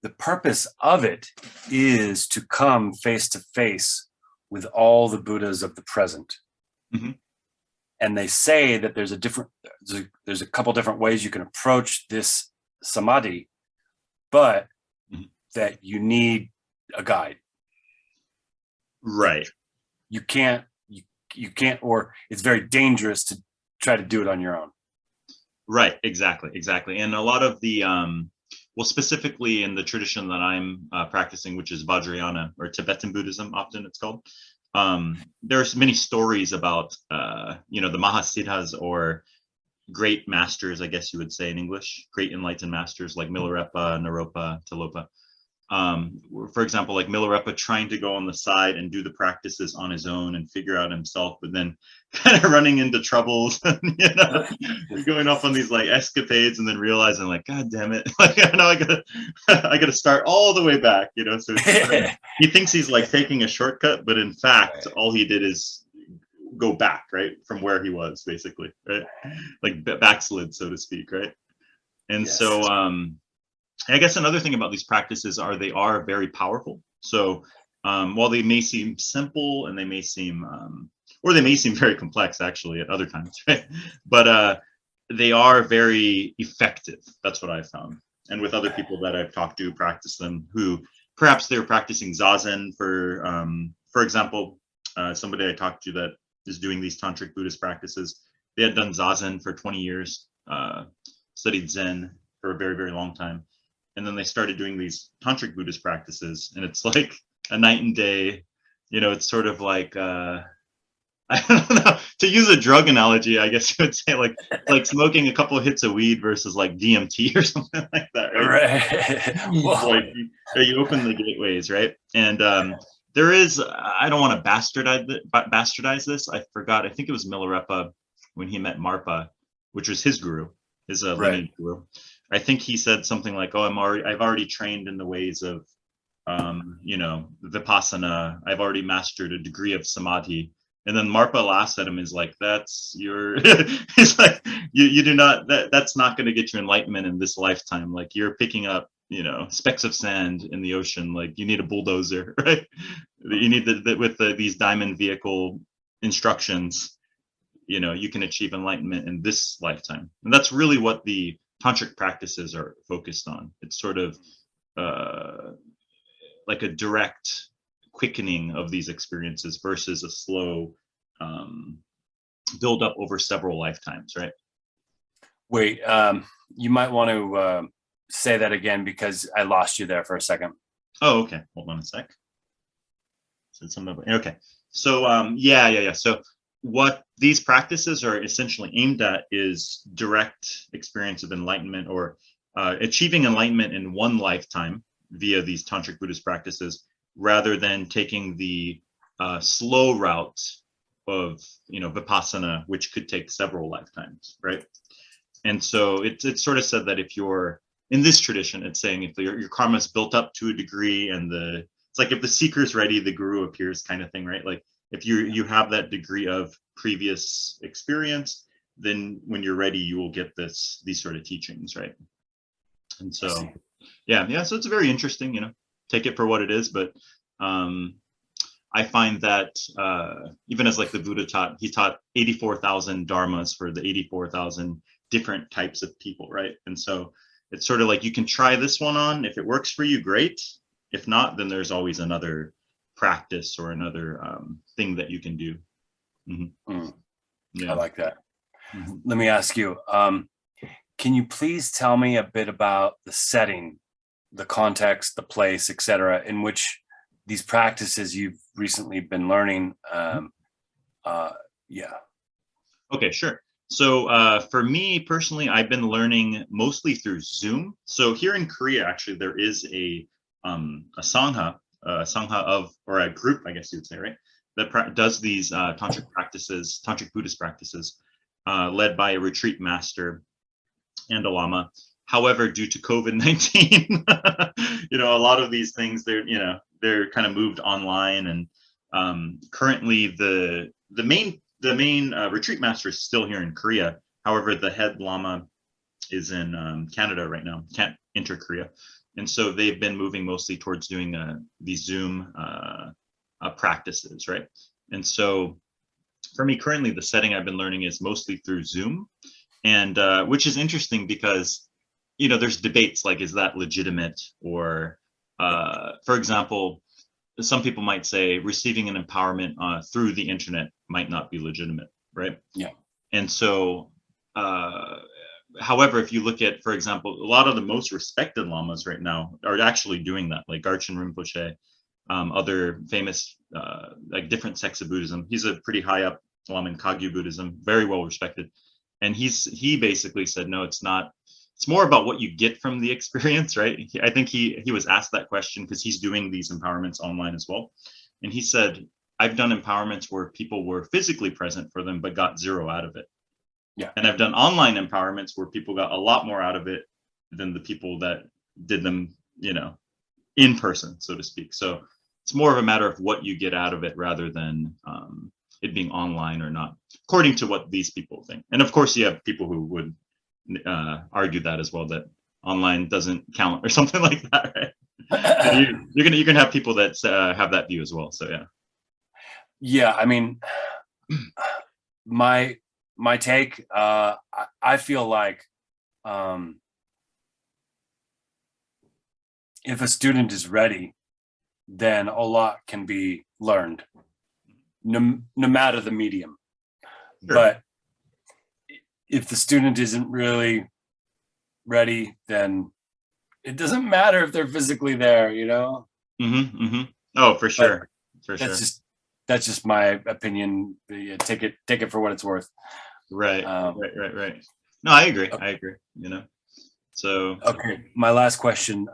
the purpose of it is to come face to face with all the Buddhas of the present. Mm-hmm. And they say that there's a couple different ways you can approach this samadhi, but that you need a guide. Right. You can't, or it's very dangerous to try to do it on your own. Right. Exactly. And a lot of the, well, specifically in the tradition that I'm practicing, which is Vajrayana or Tibetan Buddhism, often it's called. There's many stories about, the Mahasiddhas, or great masters, I guess you would say in English, great enlightened masters like Milarepa, Naropa, Tilopa. For example, like Milarepa trying to go on the side and do the practices on his own and figure out himself, but then kind of running into troubles, and, going off on these like escapades, and then realizing like, God damn it, like now I gotta start all the way back, So he thinks he's like taking a shortcut, but in fact, all he did is go back, right, from where he was, basically, right, like backslid, so to speak, right. And yes. So I guess another thing about these practices are they are very powerful. So while they may seem simple and they may seem, or they may seem very complex actually at other times, right? But they are very effective. That's what I've found. And with other people that I've talked to, practice them, who perhaps they're practicing Zazen for example, somebody I talked to that is doing these Tantric Buddhist practices, they had done Zazen for 20 years, studied Zen for a very, very long time. And then they started doing these Tantric Buddhist practices, and it's like a night and day. It's sort of like, I don't know, to use a drug analogy, I guess you would say like smoking a couple of hits of weed versus like DMT or something like that, right? Well, Like you open the gateways, right? And there is, I don't want to bastardize this. I forgot. I think it was Milarepa when he met Marpa, which was his guru, his lineage guru. I think he said something like, "Oh, I've already trained in the ways of, vipassana. I've already mastered a degree of samadhi." And then Marpa laughs at him, is like, "That's your," it's like, you do not, that's not going to get you enlightenment in this lifetime. Like, you're picking up, specks of sand in the ocean. Like, you need a bulldozer, right? You need with these diamond vehicle instructions, you can achieve enlightenment in this lifetime. And that's really what the tantric practices are focused on. It's sort of like a direct quickening of these experiences versus a slow build up over several lifetimes, right? Wait, you might want to say that again, because I lost you there for a second. Oh, okay. Hold on a sec. Okay. So yeah. So what these practices are essentially aimed at is direct experience of enlightenment, or achieving enlightenment in one lifetime via these Tantric Buddhist practices, rather than taking the slow route of vipassana, which could take several lifetimes, right? And so it's sort of said that if you're in this tradition, it's saying if your karma is built up to a degree, and it's like if the seeker is ready, the guru appears, kind of thing, right? Like if you have that degree of previous experience, then when you're ready, you will get these sort of teachings, right? And so yeah, so it's very interesting, take it for what it is. But I find that even as like the Buddha taught, he taught 84,000 dharmas for the 84,000 different types of people, right? And so it's sort of like, you can try this one on. If it works for you, great. If not, then there's always another practice or another thing that you can do. Yeah. I like that. Let me ask you, can you please tell me a bit about the setting, the context, the place, etc., in which these practices you've recently been learning? Yeah. Okay, sure. So for me personally, I've been learning mostly through Zoom. So here in Korea, actually, there is a sangha of, or a group, I guess you would say, right, that does these tantric practices, tantric Buddhist practices, led by a retreat master and a lama. However, due to COVID-19, a lot of these things, they're kind of moved online, and currently the main retreat master is still here in Korea. However, the head lama is in Canada right now, can't enter Korea. And so they've been moving mostly towards doing these Zoom practices, right? And so for me, currently, the setting I've been learning is mostly through Zoom, and which is interesting because, there's debates like, is that legitimate? Or, for example, some people might say receiving an empowerment through the internet might not be legitimate, right? Yeah. And so, however, if you look at, for example, a lot of the most respected lamas right now are actually doing that, like Garchen Rinpoche, other famous, like different sects of Buddhism. He's a pretty high up lama in Kagyu Buddhism, very well respected. And he basically said, no, it's not. It's more about what you get from the experience, right? I think he was asked that question because he's doing these empowerments online as well. And he said, I've done empowerments where people were physically present for them, but got zero out of it. Yeah. And I've done online empowerments where people got a lot more out of it than the people that did them, in person, so to speak. So it's more of a matter of what you get out of it rather than it being online or not, according to what these people think. And of course, you have people who would argue that as well, that online doesn't count or something like that, right? You're gonna have people that have that view as well. So yeah. Yeah, I mean, my take, I feel like if a student is ready, then a lot can be learned, no matter the medium. Sure. But if the student isn't really ready, then it doesn't matter if they're physically there, you know? Oh, for sure. But that's just my opinion. Take it for what it's worth. Right. No, I agree. Okay. I agree. You know, so. Okay. My last question.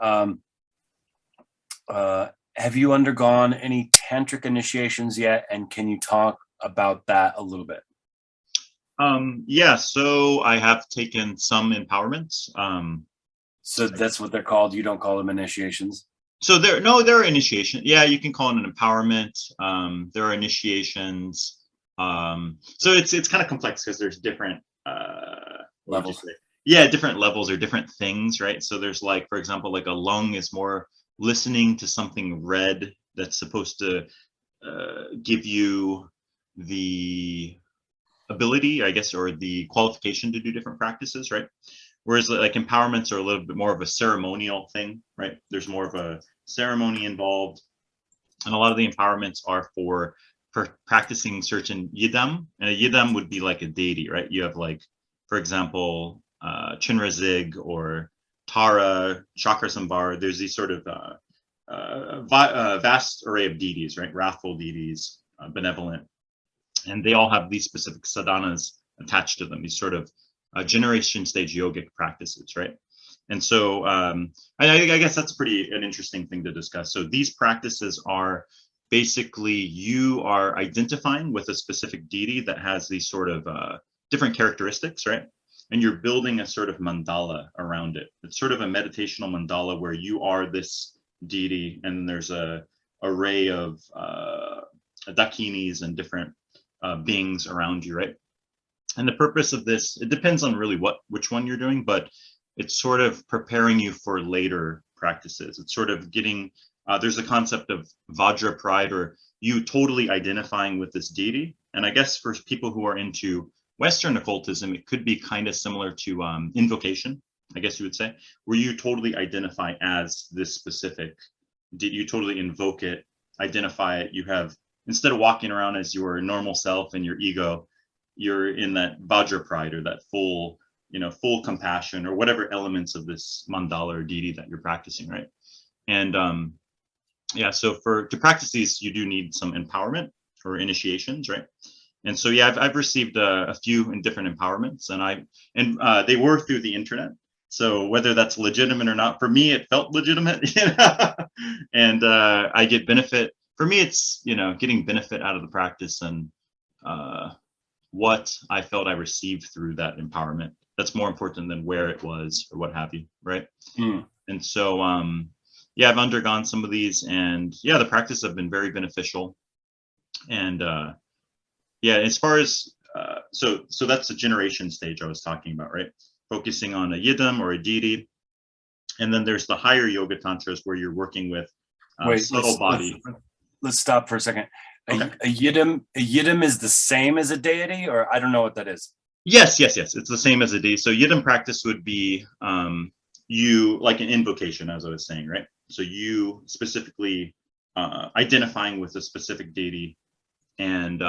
Have you undergone any tantric initiations yet? And can you talk about that a little bit? Yeah, so I have taken some empowerments. So that's what they're called. You don't call them initiations. So there are initiation. Yeah, you can call it an empowerment. There are initiations. So it's kind of complex because there's different Levels. Yeah, different levels or different things, right? So there's like, for example, like a lung is more listening to something red that's supposed to give you the ability, I guess, or the qualification to do different practices, right? Whereas like empowerments are a little bit more of a ceremonial thing, right? There's more of a ceremony involved. And a lot of the empowerments are for practicing certain yidam. And a yidam would be like a deity, right? You have like, for example, Chinrazig or Tara, Chakrasambar. There's these sort of vast array of deities, right? Wrathful deities, benevolent. And they all have these specific sadhanas attached to them, these sort of generation stage yogic practices, right? And so I guess that's an interesting thing to discuss. So these practices are basically you are identifying with a specific deity that has these sort of different characteristics, right? And you're building a sort of mandala around it. It's sort of a meditational mandala where you are this deity, and there's a array of dakinis and different beings around you, right? And the purpose of this, it depends on really which one you're doing, but it's sort of preparing you for later practices. It's sort of getting, there's a concept of Vajra pride, or you totally identifying with this deity. And I guess for people who are into Western occultism, it could be kind of similar to invocation, I guess you would say, where you totally identify as this specific, you totally invoke it, identify it. You have, instead of walking around as your normal self and your ego, you're in that Vajra pride, or that full compassion, or whatever elements of this mandala or deity that you're practicing, right? And yeah, so to practice these, you do need some empowerment or initiations, right? And so yeah, I've received a few in different empowerments, and they were through the internet. So whether that's legitimate or not, for me, it felt legitimate, you know? And I get benefit. For me, it's, getting benefit out of the practice, and what I felt I received through that empowerment. That's more important than where it was or what have you, right? And so, yeah, I've undergone some of these, and yeah, the practice have been very beneficial. And yeah, as far as so that's the generation stage I was talking about, right? Focusing on a yidam or a deity, and then there's the higher yoga tantras where you're working with subtle body. Let's stop for a second. Okay. A yidam is the same as a deity, or I don't know what that is. Yes. It's the same as a deity. So yidam practice would be you, like an invocation, as I was saying, right? So you specifically identifying with a specific deity and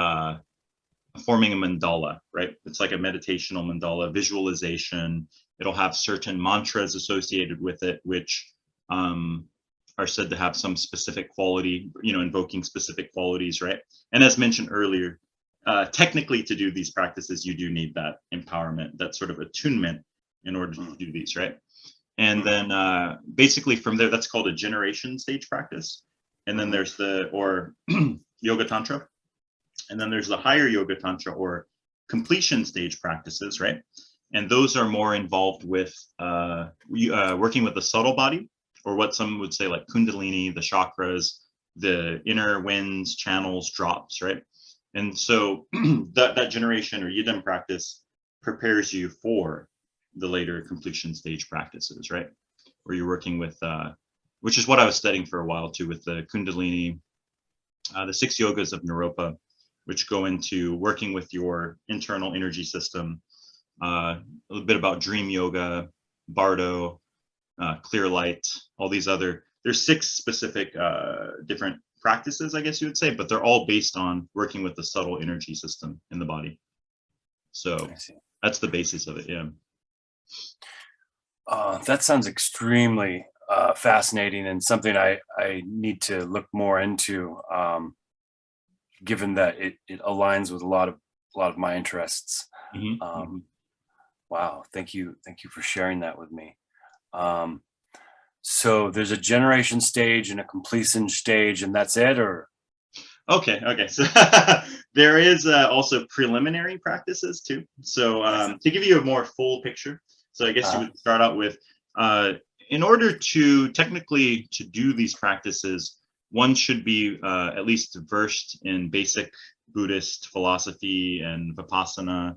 forming a mandala, right? It's like a meditational mandala, visualization. It'll have certain mantras associated with it, which are said to have some specific quality, invoking specific qualities, right? And as mentioned earlier, technically to do these practices, you do need that empowerment, that sort of attunement in order to do these, right? And then basically from there, that's called a generation stage practice. And then there's or yoga tantra. And then there's the higher yoga tantra or completion stage practices, right? And those are more involved with working with the subtle body, or what some would say like kundalini, the chakras, the inner winds, channels, drops, right? And so that generation or yidam practice prepares you for the later completion stage practices, right? Where you're working with, which is what I was studying for a while too, with the kundalini, the 6 yogas of Naropa, which go into working with your internal energy system. A little bit about dream yoga, Bardo, clear light, all these other, there's 6 specific different practices, I guess you would say, but they're all based on working with the subtle energy system in the body. So that's the basis of it. Yeah. That sounds extremely fascinating, and something I need to look more into, given that it aligns with a lot of my interests. Mm-hmm. Wow, thank you for sharing that with me. So there's a generation stage and a completion stage, and that's it, or? Okay. So there is also preliminary practices too. So to give you a more full picture, so I guess you would start out with, in order to technically to do these practices, one should be at least versed in basic Buddhist philosophy and Vipassana,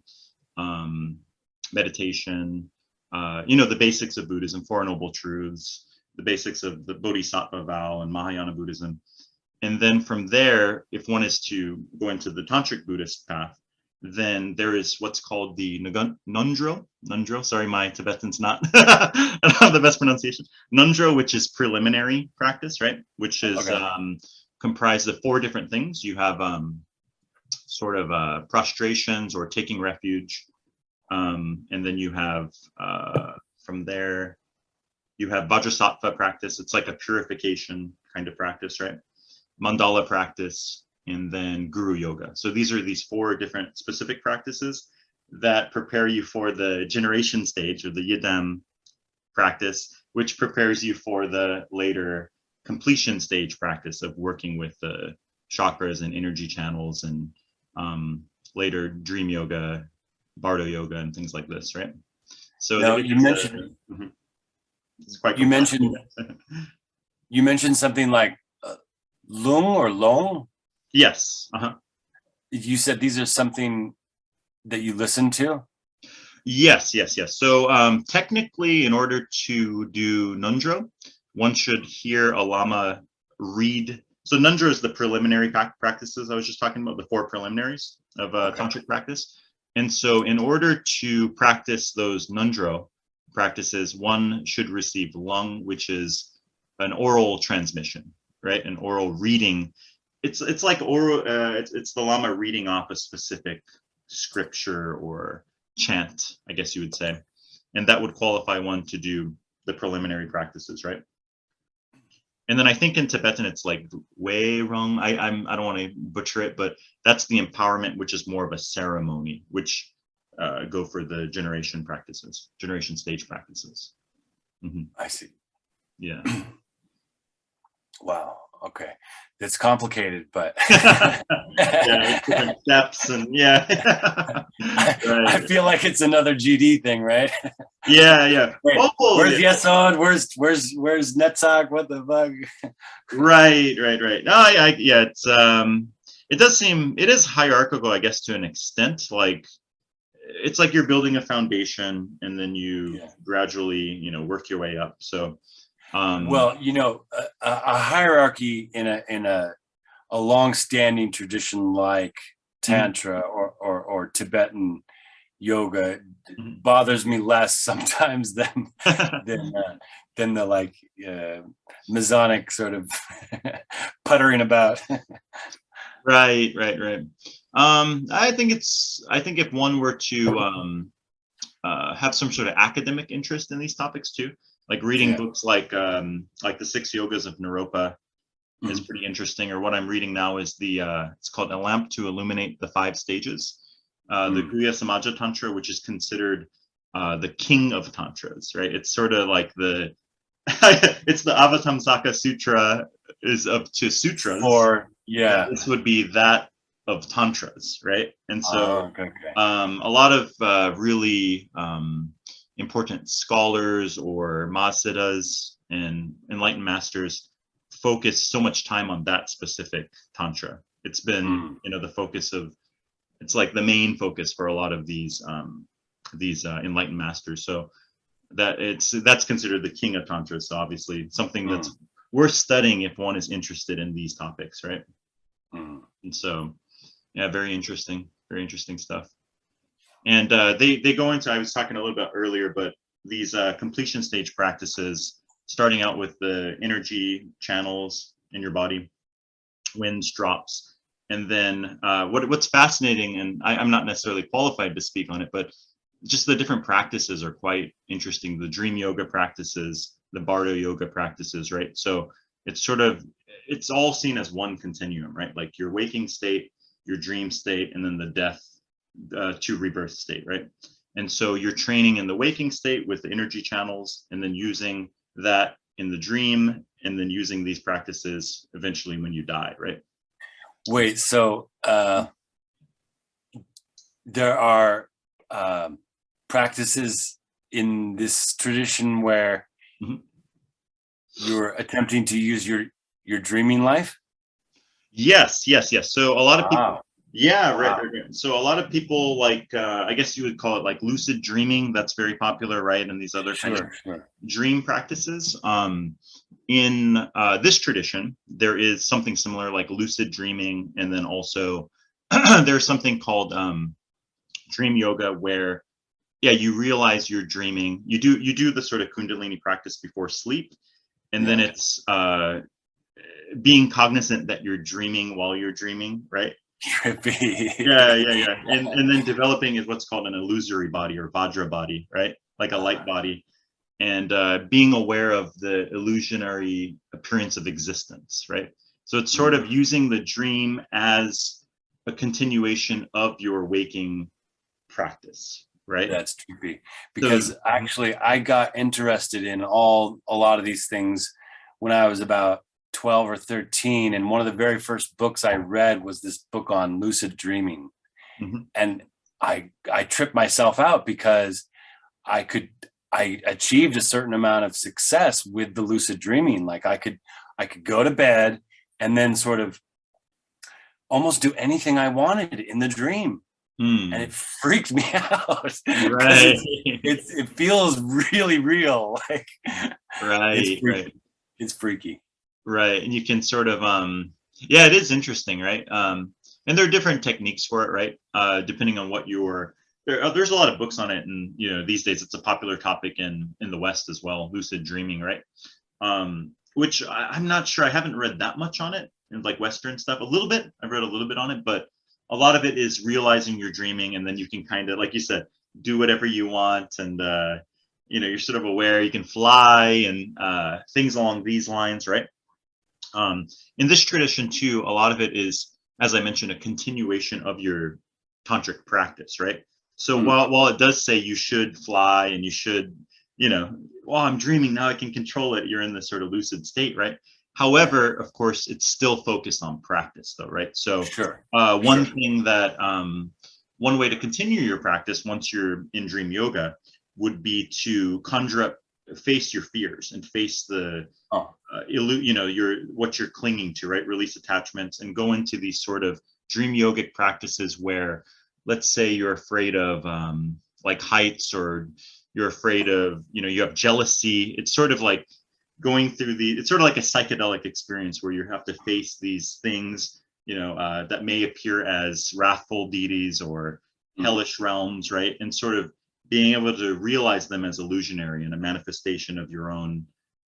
meditation, the basics of Buddhism, Four Noble Truths, the basics of the Bodhisattva vow and Mahayana Buddhism. And then from there, if one is to go into the Tantric Buddhist path, then there is what's called the Nundro. Sorry, my Tibetan's not I don't have the best pronunciation. Nundro, which is preliminary practice, right? Which is comprised of 4 different things. You have sort of prostrations or taking refuge, and then you have from there you have Vajrasattva practice. It's like a purification kind of practice, right? Mandala practice, and then Guru Yoga. So these are these 4 different specific practices that prepare you for the generation stage, or the Yidam practice, which prepares you for the later completion stage practice of working with the chakras and energy channels, and later dream yoga, Bardo yoga, and things like this, right? So now, you mentioned it's quite you mentioned something like lung or long. Yes. You said these are something that you listen to? Yes. So technically, in order to do Nundro, one should hear a Lama read. So Nundro is the preliminary practices I was just talking about, the 4 preliminaries of Tantric practice. And so in order to practice those Nundro practices, one should receive lung, which is an oral transmission, right? An oral reading. It's like oral. It's the Lama reading off a specific scripture or chant, I guess you would say, and that would qualify one to do the preliminary practices, right? And then I think in Tibetan it's like Wei Rung. I don't want to butcher it, but that's the empowerment, which is more of a ceremony, which go for the generation stage practices. Mm-hmm. I see. Yeah. Wow. Okay, it's complicated, but yeah, different steps and I feel like it's another GD thing, right? Yeah. Wait, where's Yesod? Where's Netzach? What the fuck? Right. No, it's it does seem, it is hierarchical, I guess, to an extent. Like it's like you're building a foundation and then you gradually, work your way up. So well, a hierarchy in a long-standing tradition like Tantra or Tibetan yoga bothers me less sometimes than the like Masonic sort of puttering about. Right. I think if one were to have some sort of academic interest in these topics too, like reading books like the 6 Yogas of Naropa is pretty interesting. Or what I'm reading now is it's called A Lamp to Illuminate the 5 Stages. The Guhya Samaja Tantra, which is considered the king of tantras, right? It's sort of like it's the Avatamsaka Sutra is up to sutras. This would be that of tantras, right? And so a lot of really important scholars or Mahasiddhas and enlightened masters focus so much time on that specific tantra. It's been the focus of, it's like the main focus for a lot of these enlightened masters. So that's considered the king of tantra. So obviously something that's worth studying if one is interested in these topics, right? And so Yeah, very interesting stuff. And they go into, I was talking a little bit earlier, but these completion stage practices, starting out with the energy channels in your body, winds, drops, and then what's fascinating, and I'm not necessarily qualified to speak on it, but just the different practices are quite interesting. The dream yoga practices, the Bardo yoga practices, right? So it's all seen as one continuum, right? Like your waking state, your dream state, and then the death to rebirth state, right? And so you're training in the waking state with the energy channels, and then using that in the dream, and then using these practices eventually when you die, right? Wait, so there are practices in this tradition where you're attempting to use your dreaming life? Yes. So a lot of people, Wow. right. So a lot of people, like I guess you would call it like lucid dreaming. That's very popular, right? And these other kind of dream practices. In this tradition, there is something similar, like lucid dreaming, and then also there's something called dream yoga, where you realize you're dreaming. You do the sort of Kundalini practice before sleep, and then it's being cognizant that you're dreaming while you're dreaming, right? Trippy. Yeah. And then developing is what's called an illusory body, or Vajra body, right? Like a light body, and being aware of the illusionary appearance of existence, right? So it's sort of using the dream as a continuation of your waking practice, right? That's trippy, because actually I got interested in a lot of these things when I was about 12 or 13, and one of the very first books I read was this book on lucid dreaming. And I tripped myself out because I achieved a certain amount of success with the lucid dreaming. Like I could go to bed and then sort of almost do anything I wanted in the dream. And it freaked me out. Right. It feels really real. Like it's freaky. Right. And you can sort of it is interesting, right? And there are different techniques for it, right? Depending on what there's a lot of books on it, and these days it's a popular topic in the West as well, lucid dreaming, right? Which I'm not sure, I haven't read that much on it in like Western stuff. A little bit, I've read a little bit on it, but a lot of it is realizing you're dreaming, and then you can kind of, like you said, do whatever you want, and you're sort of aware, you can fly, and things along these lines, right? In this tradition too, a lot of it is, as I mentioned, a continuation of your tantric practice, right? So while it does say you should fly, and you should, I'm dreaming, now I can control it, you're in this sort of lucid state, right? However, of course, it's still focused on practice though, right? So thing that one way to continue your practice once you're in dream yoga would be to conjure up, face your fears, and face the what you're clinging to, right? Release attachments, and go into these sort of dream yogic practices where, let's say you're afraid of like heights, or you're afraid of, you have jealousy. It's sort of like going through it's sort of like a psychedelic experience where you have to face these things, that may appear as wrathful deities or hellish realms, right? And sort of being able to realize them as illusionary and a manifestation of your own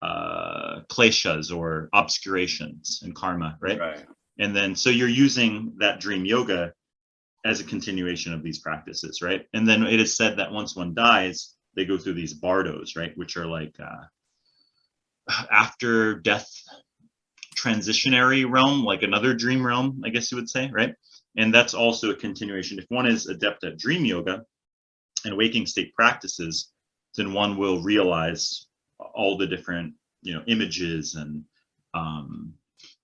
kleshas or obscurations and karma, right? And then so you're using that dream yoga as a continuation of these practices, right? And then it is said that once one dies, they go through these bardos, right? Which are like after death transitionary realm, like another dream realm, I guess you would say, right? And that's also a continuation. If one is adept at dream yoga and waking state practices, then one will realize all the different, images and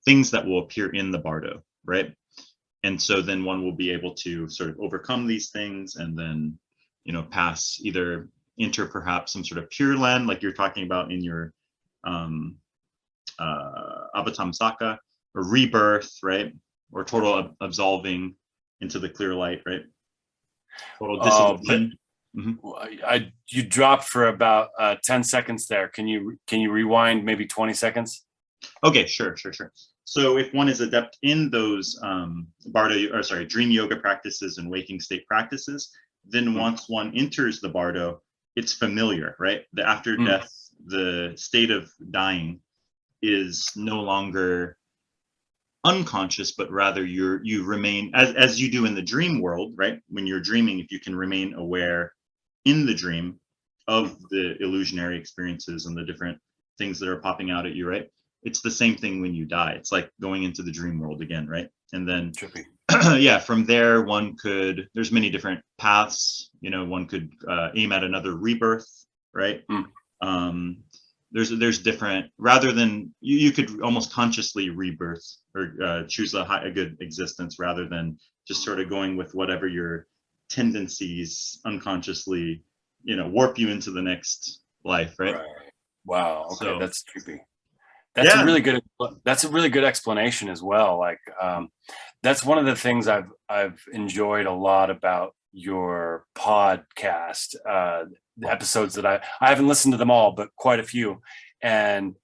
things that will appear in the bardo, right? And so then one will be able to sort of overcome these things, and then, pass, either enter perhaps some sort of pure land, like you're talking about in your Avatamsaka, or rebirth, right? Or total absolving into the clear light, right? Total dissolution. You dropped for about 10 seconds there. Can you rewind maybe 20 seconds? Okay, sure. So if one is adept in those dream yoga practices and waking state practices, then once one enters the Bardo, it's familiar, right? The after death, the state of dying is no longer unconscious, but rather you remain as you do in the dream world, right? When you're dreaming, if you can remain aware in the dream of the illusionary experiences and the different things that are popping out at you, right? It's the same thing when you die. It's like going into the dream world again, right? And then yeah, from there there's many different paths. One could aim at another rebirth, right? There's different, rather than you could almost consciously rebirth or choose a good existence rather than just sort of going with whatever your tendencies unconsciously warp you into the next life, right? Wow. Okay, so, that's trippy. That's a really good explanation as well. Like that's one of the things I've enjoyed a lot about your podcast, the episodes that I haven't listened to them all, but quite a few. And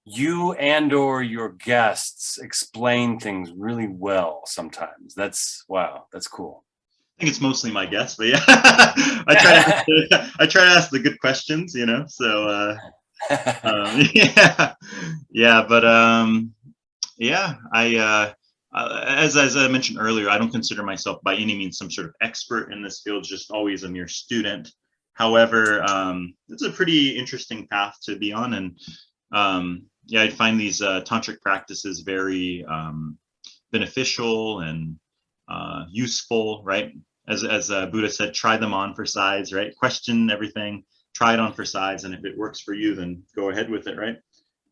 you or your guests explain things really well sometimes. That's cool. I think it's mostly my guests, but yeah, I try to ask the good questions, so as I mentioned earlier, I don't consider myself by any means some sort of expert in this field, just always a mere student. However, it's a pretty interesting path to be on, and I find these tantric practices very beneficial and useful, right? As Buddha said, try them on for size, right? Question everything, try it on for size, and if it works for you, then go ahead with it, right?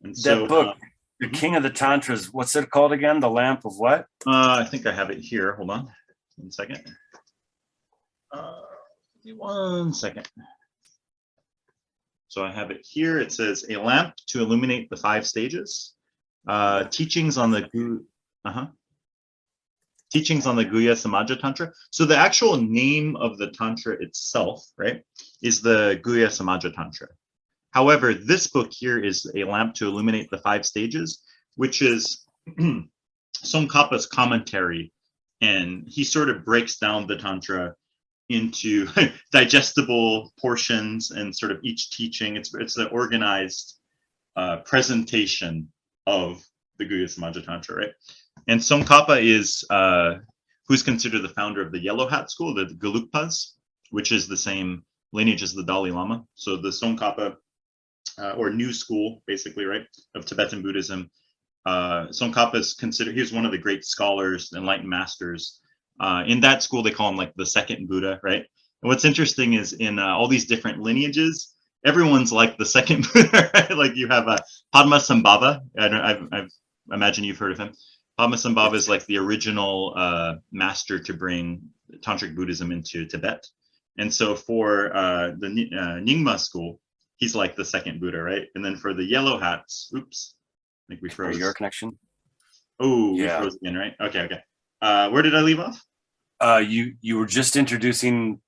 And so that book, The King of the Tantras, what's it called again? The Lamp of what? I think I have it here. Hold on 1 second. 1 second. So I have it here. It says A Lamp to Illuminate the 5 Stages. Teachings on the Guhya Samaja Tantra. So the actual name of the Tantra itself, right, is the Guhya Samaja Tantra. However, this book here is A Lamp to Illuminate the 5 Stages, which is Tsongkhapa's commentary. And he sort of breaks down the Tantra into digestible portions and sort of each teaching. It's an organized presentation of the Guhya Samaja Tantra, right? And Tsongkhapa is who's considered the founder of the Yellow Hat school, the Gelugpas, which is the same lineage as the Dalai Lama. So the Tsongkhapa or new school, basically, right, of Tibetan Buddhism. Tsongkhapa is considered, he was one of the great scholars, enlightened masters. In that school, they call him like the second Buddha, right? And what's interesting is in all these different lineages, everyone's like the second Buddha, right? Like you have Padmasambhava. I imagine you've heard of him. Padmasambhava is like the original master to bring Tantric Buddhism into Tibet. And so for the Nyingma school, he's like the second Buddha, right? And then for the Yellow Hats, oops, I think we froze. Your connection? Oh, yeah. We froze again, right? Okay. Where did I leave off? You were just introducing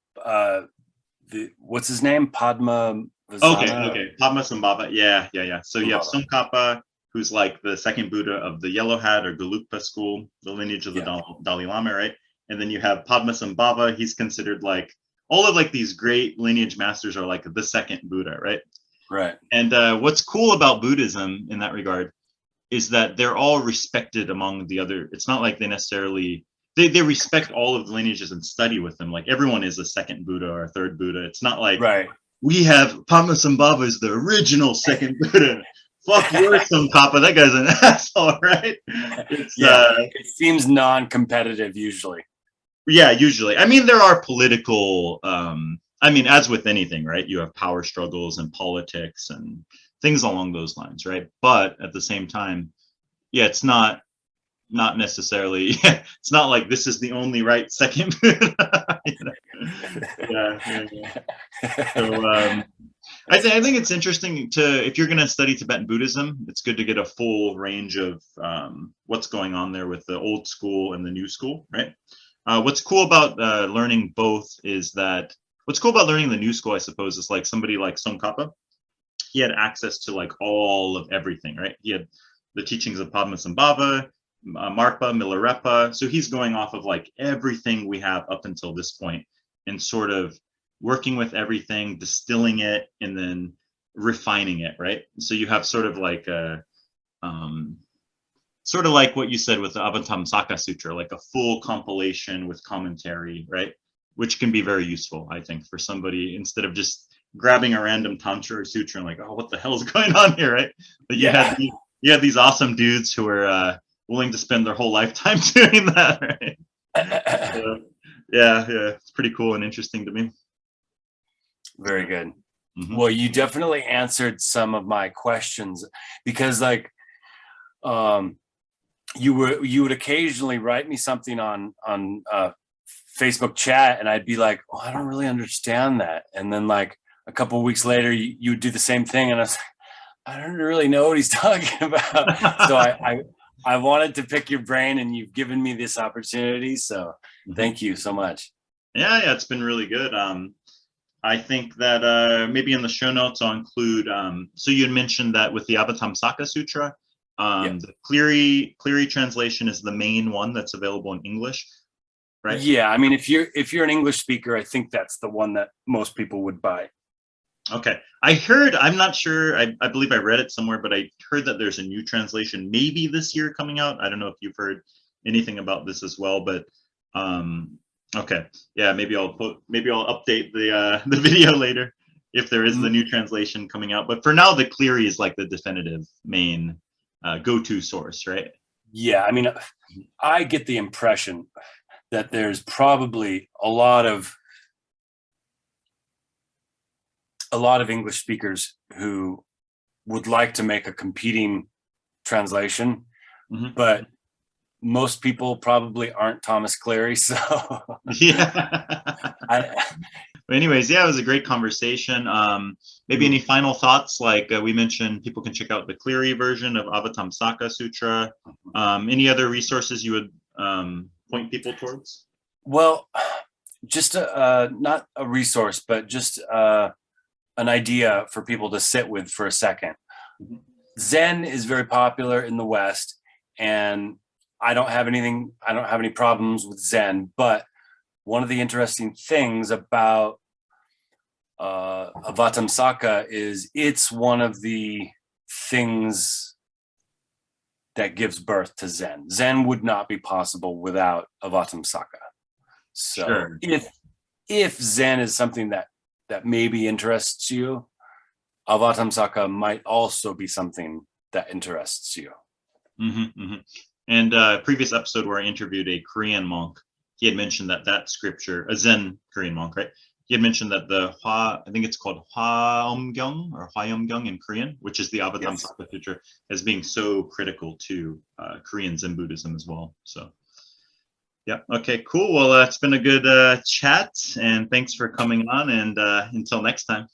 what's his name? Padma. Okay. Padmasambhava. Yeah. So you have Tsongkhapa, who's like the second Buddha of the Yellow Hat or Gelugpa school, the lineage of the Dalai Lama, right? And then you have Padmasambhava. He's considered like all of like these great lineage masters are like the second Buddha, right? Right. And what's cool about Buddhism in that regard is that they're all respected among the other. It's not like they necessarily they respect all of the lineages and study with them. Like everyone is a second Buddha or a third Buddha. It's not like we have Padmasambhava is the original second Buddha. Fuck your Tsongkhapa, that guy's an asshole, right? It seems non-competitive usually. Yeah, usually. I mean, there are political, as with anything, right? You have power struggles and politics and things along those lines, right? But at the same time, it's not necessarily, it's not like this is the only right second. So I think it's interesting if you're going to study Tibetan Buddhism, it's good to get a full range of what's going on there with the old school and the new school, right? What's cool about learning both is that what's cool about learning the new school, I suppose, is like somebody like Tsongkhapa. He had access to like all of everything, right? He had the teachings of Padmasambhava, Marpa, Milarepa. So he's going off of like everything we have up until this point and sort of working with everything, distilling it, and then refining it, right? So you have sort of like a sort of like what you said with the Avatamsaka Sutra, like a full compilation with commentary, right? Which can be very useful, I think, for somebody instead of just grabbing a random tantra or sutra and like, oh, what the hell is going on here, right? But you had these awesome dudes who were willing to spend their whole lifetime doing that, right? So, yeah, it's pretty cool and interesting to me. Very good. Well, you definitely answered some of my questions because, like, you would occasionally write me something on Facebook chat, and I'd be like, "Oh, I don't really understand that," and then like a couple of weeks later, you do the same thing, and I was like, I don't really know what he's talking about. So I wanted to pick your brain, and you've given me this opportunity. So thank you so much. Yeah, it's been really good. I think that maybe in the show notes I'll include. So you had mentioned that with the Avatamsaka Sutra, the Cleary translation is the main one that's available in English, right? Yeah, I mean, if you're an English speaker, I think that's the one that most people would buy. Okay, I heard, I'm not sure, I believe I read it somewhere, but I heard that there's a new translation maybe this year coming out. I don't know if you've heard anything about this as well, but okay, yeah, maybe I'll update the video later if there is the new translation coming out. But for now, the Cleary is like the definitive main go-to source, right? Yeah, I mean, I get the impression that there's probably a lot of English speakers who would like to make a competing translation, but most people probably aren't Thomas Cleary. So anyways, yeah, it was a great conversation. Maybe any final thoughts? Like we mentioned, people can check out the Cleary version of Avatamsaka Sutra. Any other resources you would point people towards? Well, just not a resource, but just an idea for people to sit with for a second. Zen is very popular in the West, and I don't have any problems with Zen, but one of the interesting things about Avatamsaka is it's one of the things that gives birth to Zen. Zen would not be possible without Avatamsaka. So if Zen is something that maybe interests you, Avatamsaka might also be something that interests you. And a previous episode where I interviewed a Korean monk, he had mentioned that scripture, a Zen Korean monk, right? He had mentioned that I think it's called Hwaeomgyung or Hwaeomgyung in Korean, which is the Avatamsaka Sutra, as being so critical to Korean Zen Buddhism as well. So yeah, okay, cool. Well, it's been a good chat, and thanks for coming on, and until next time.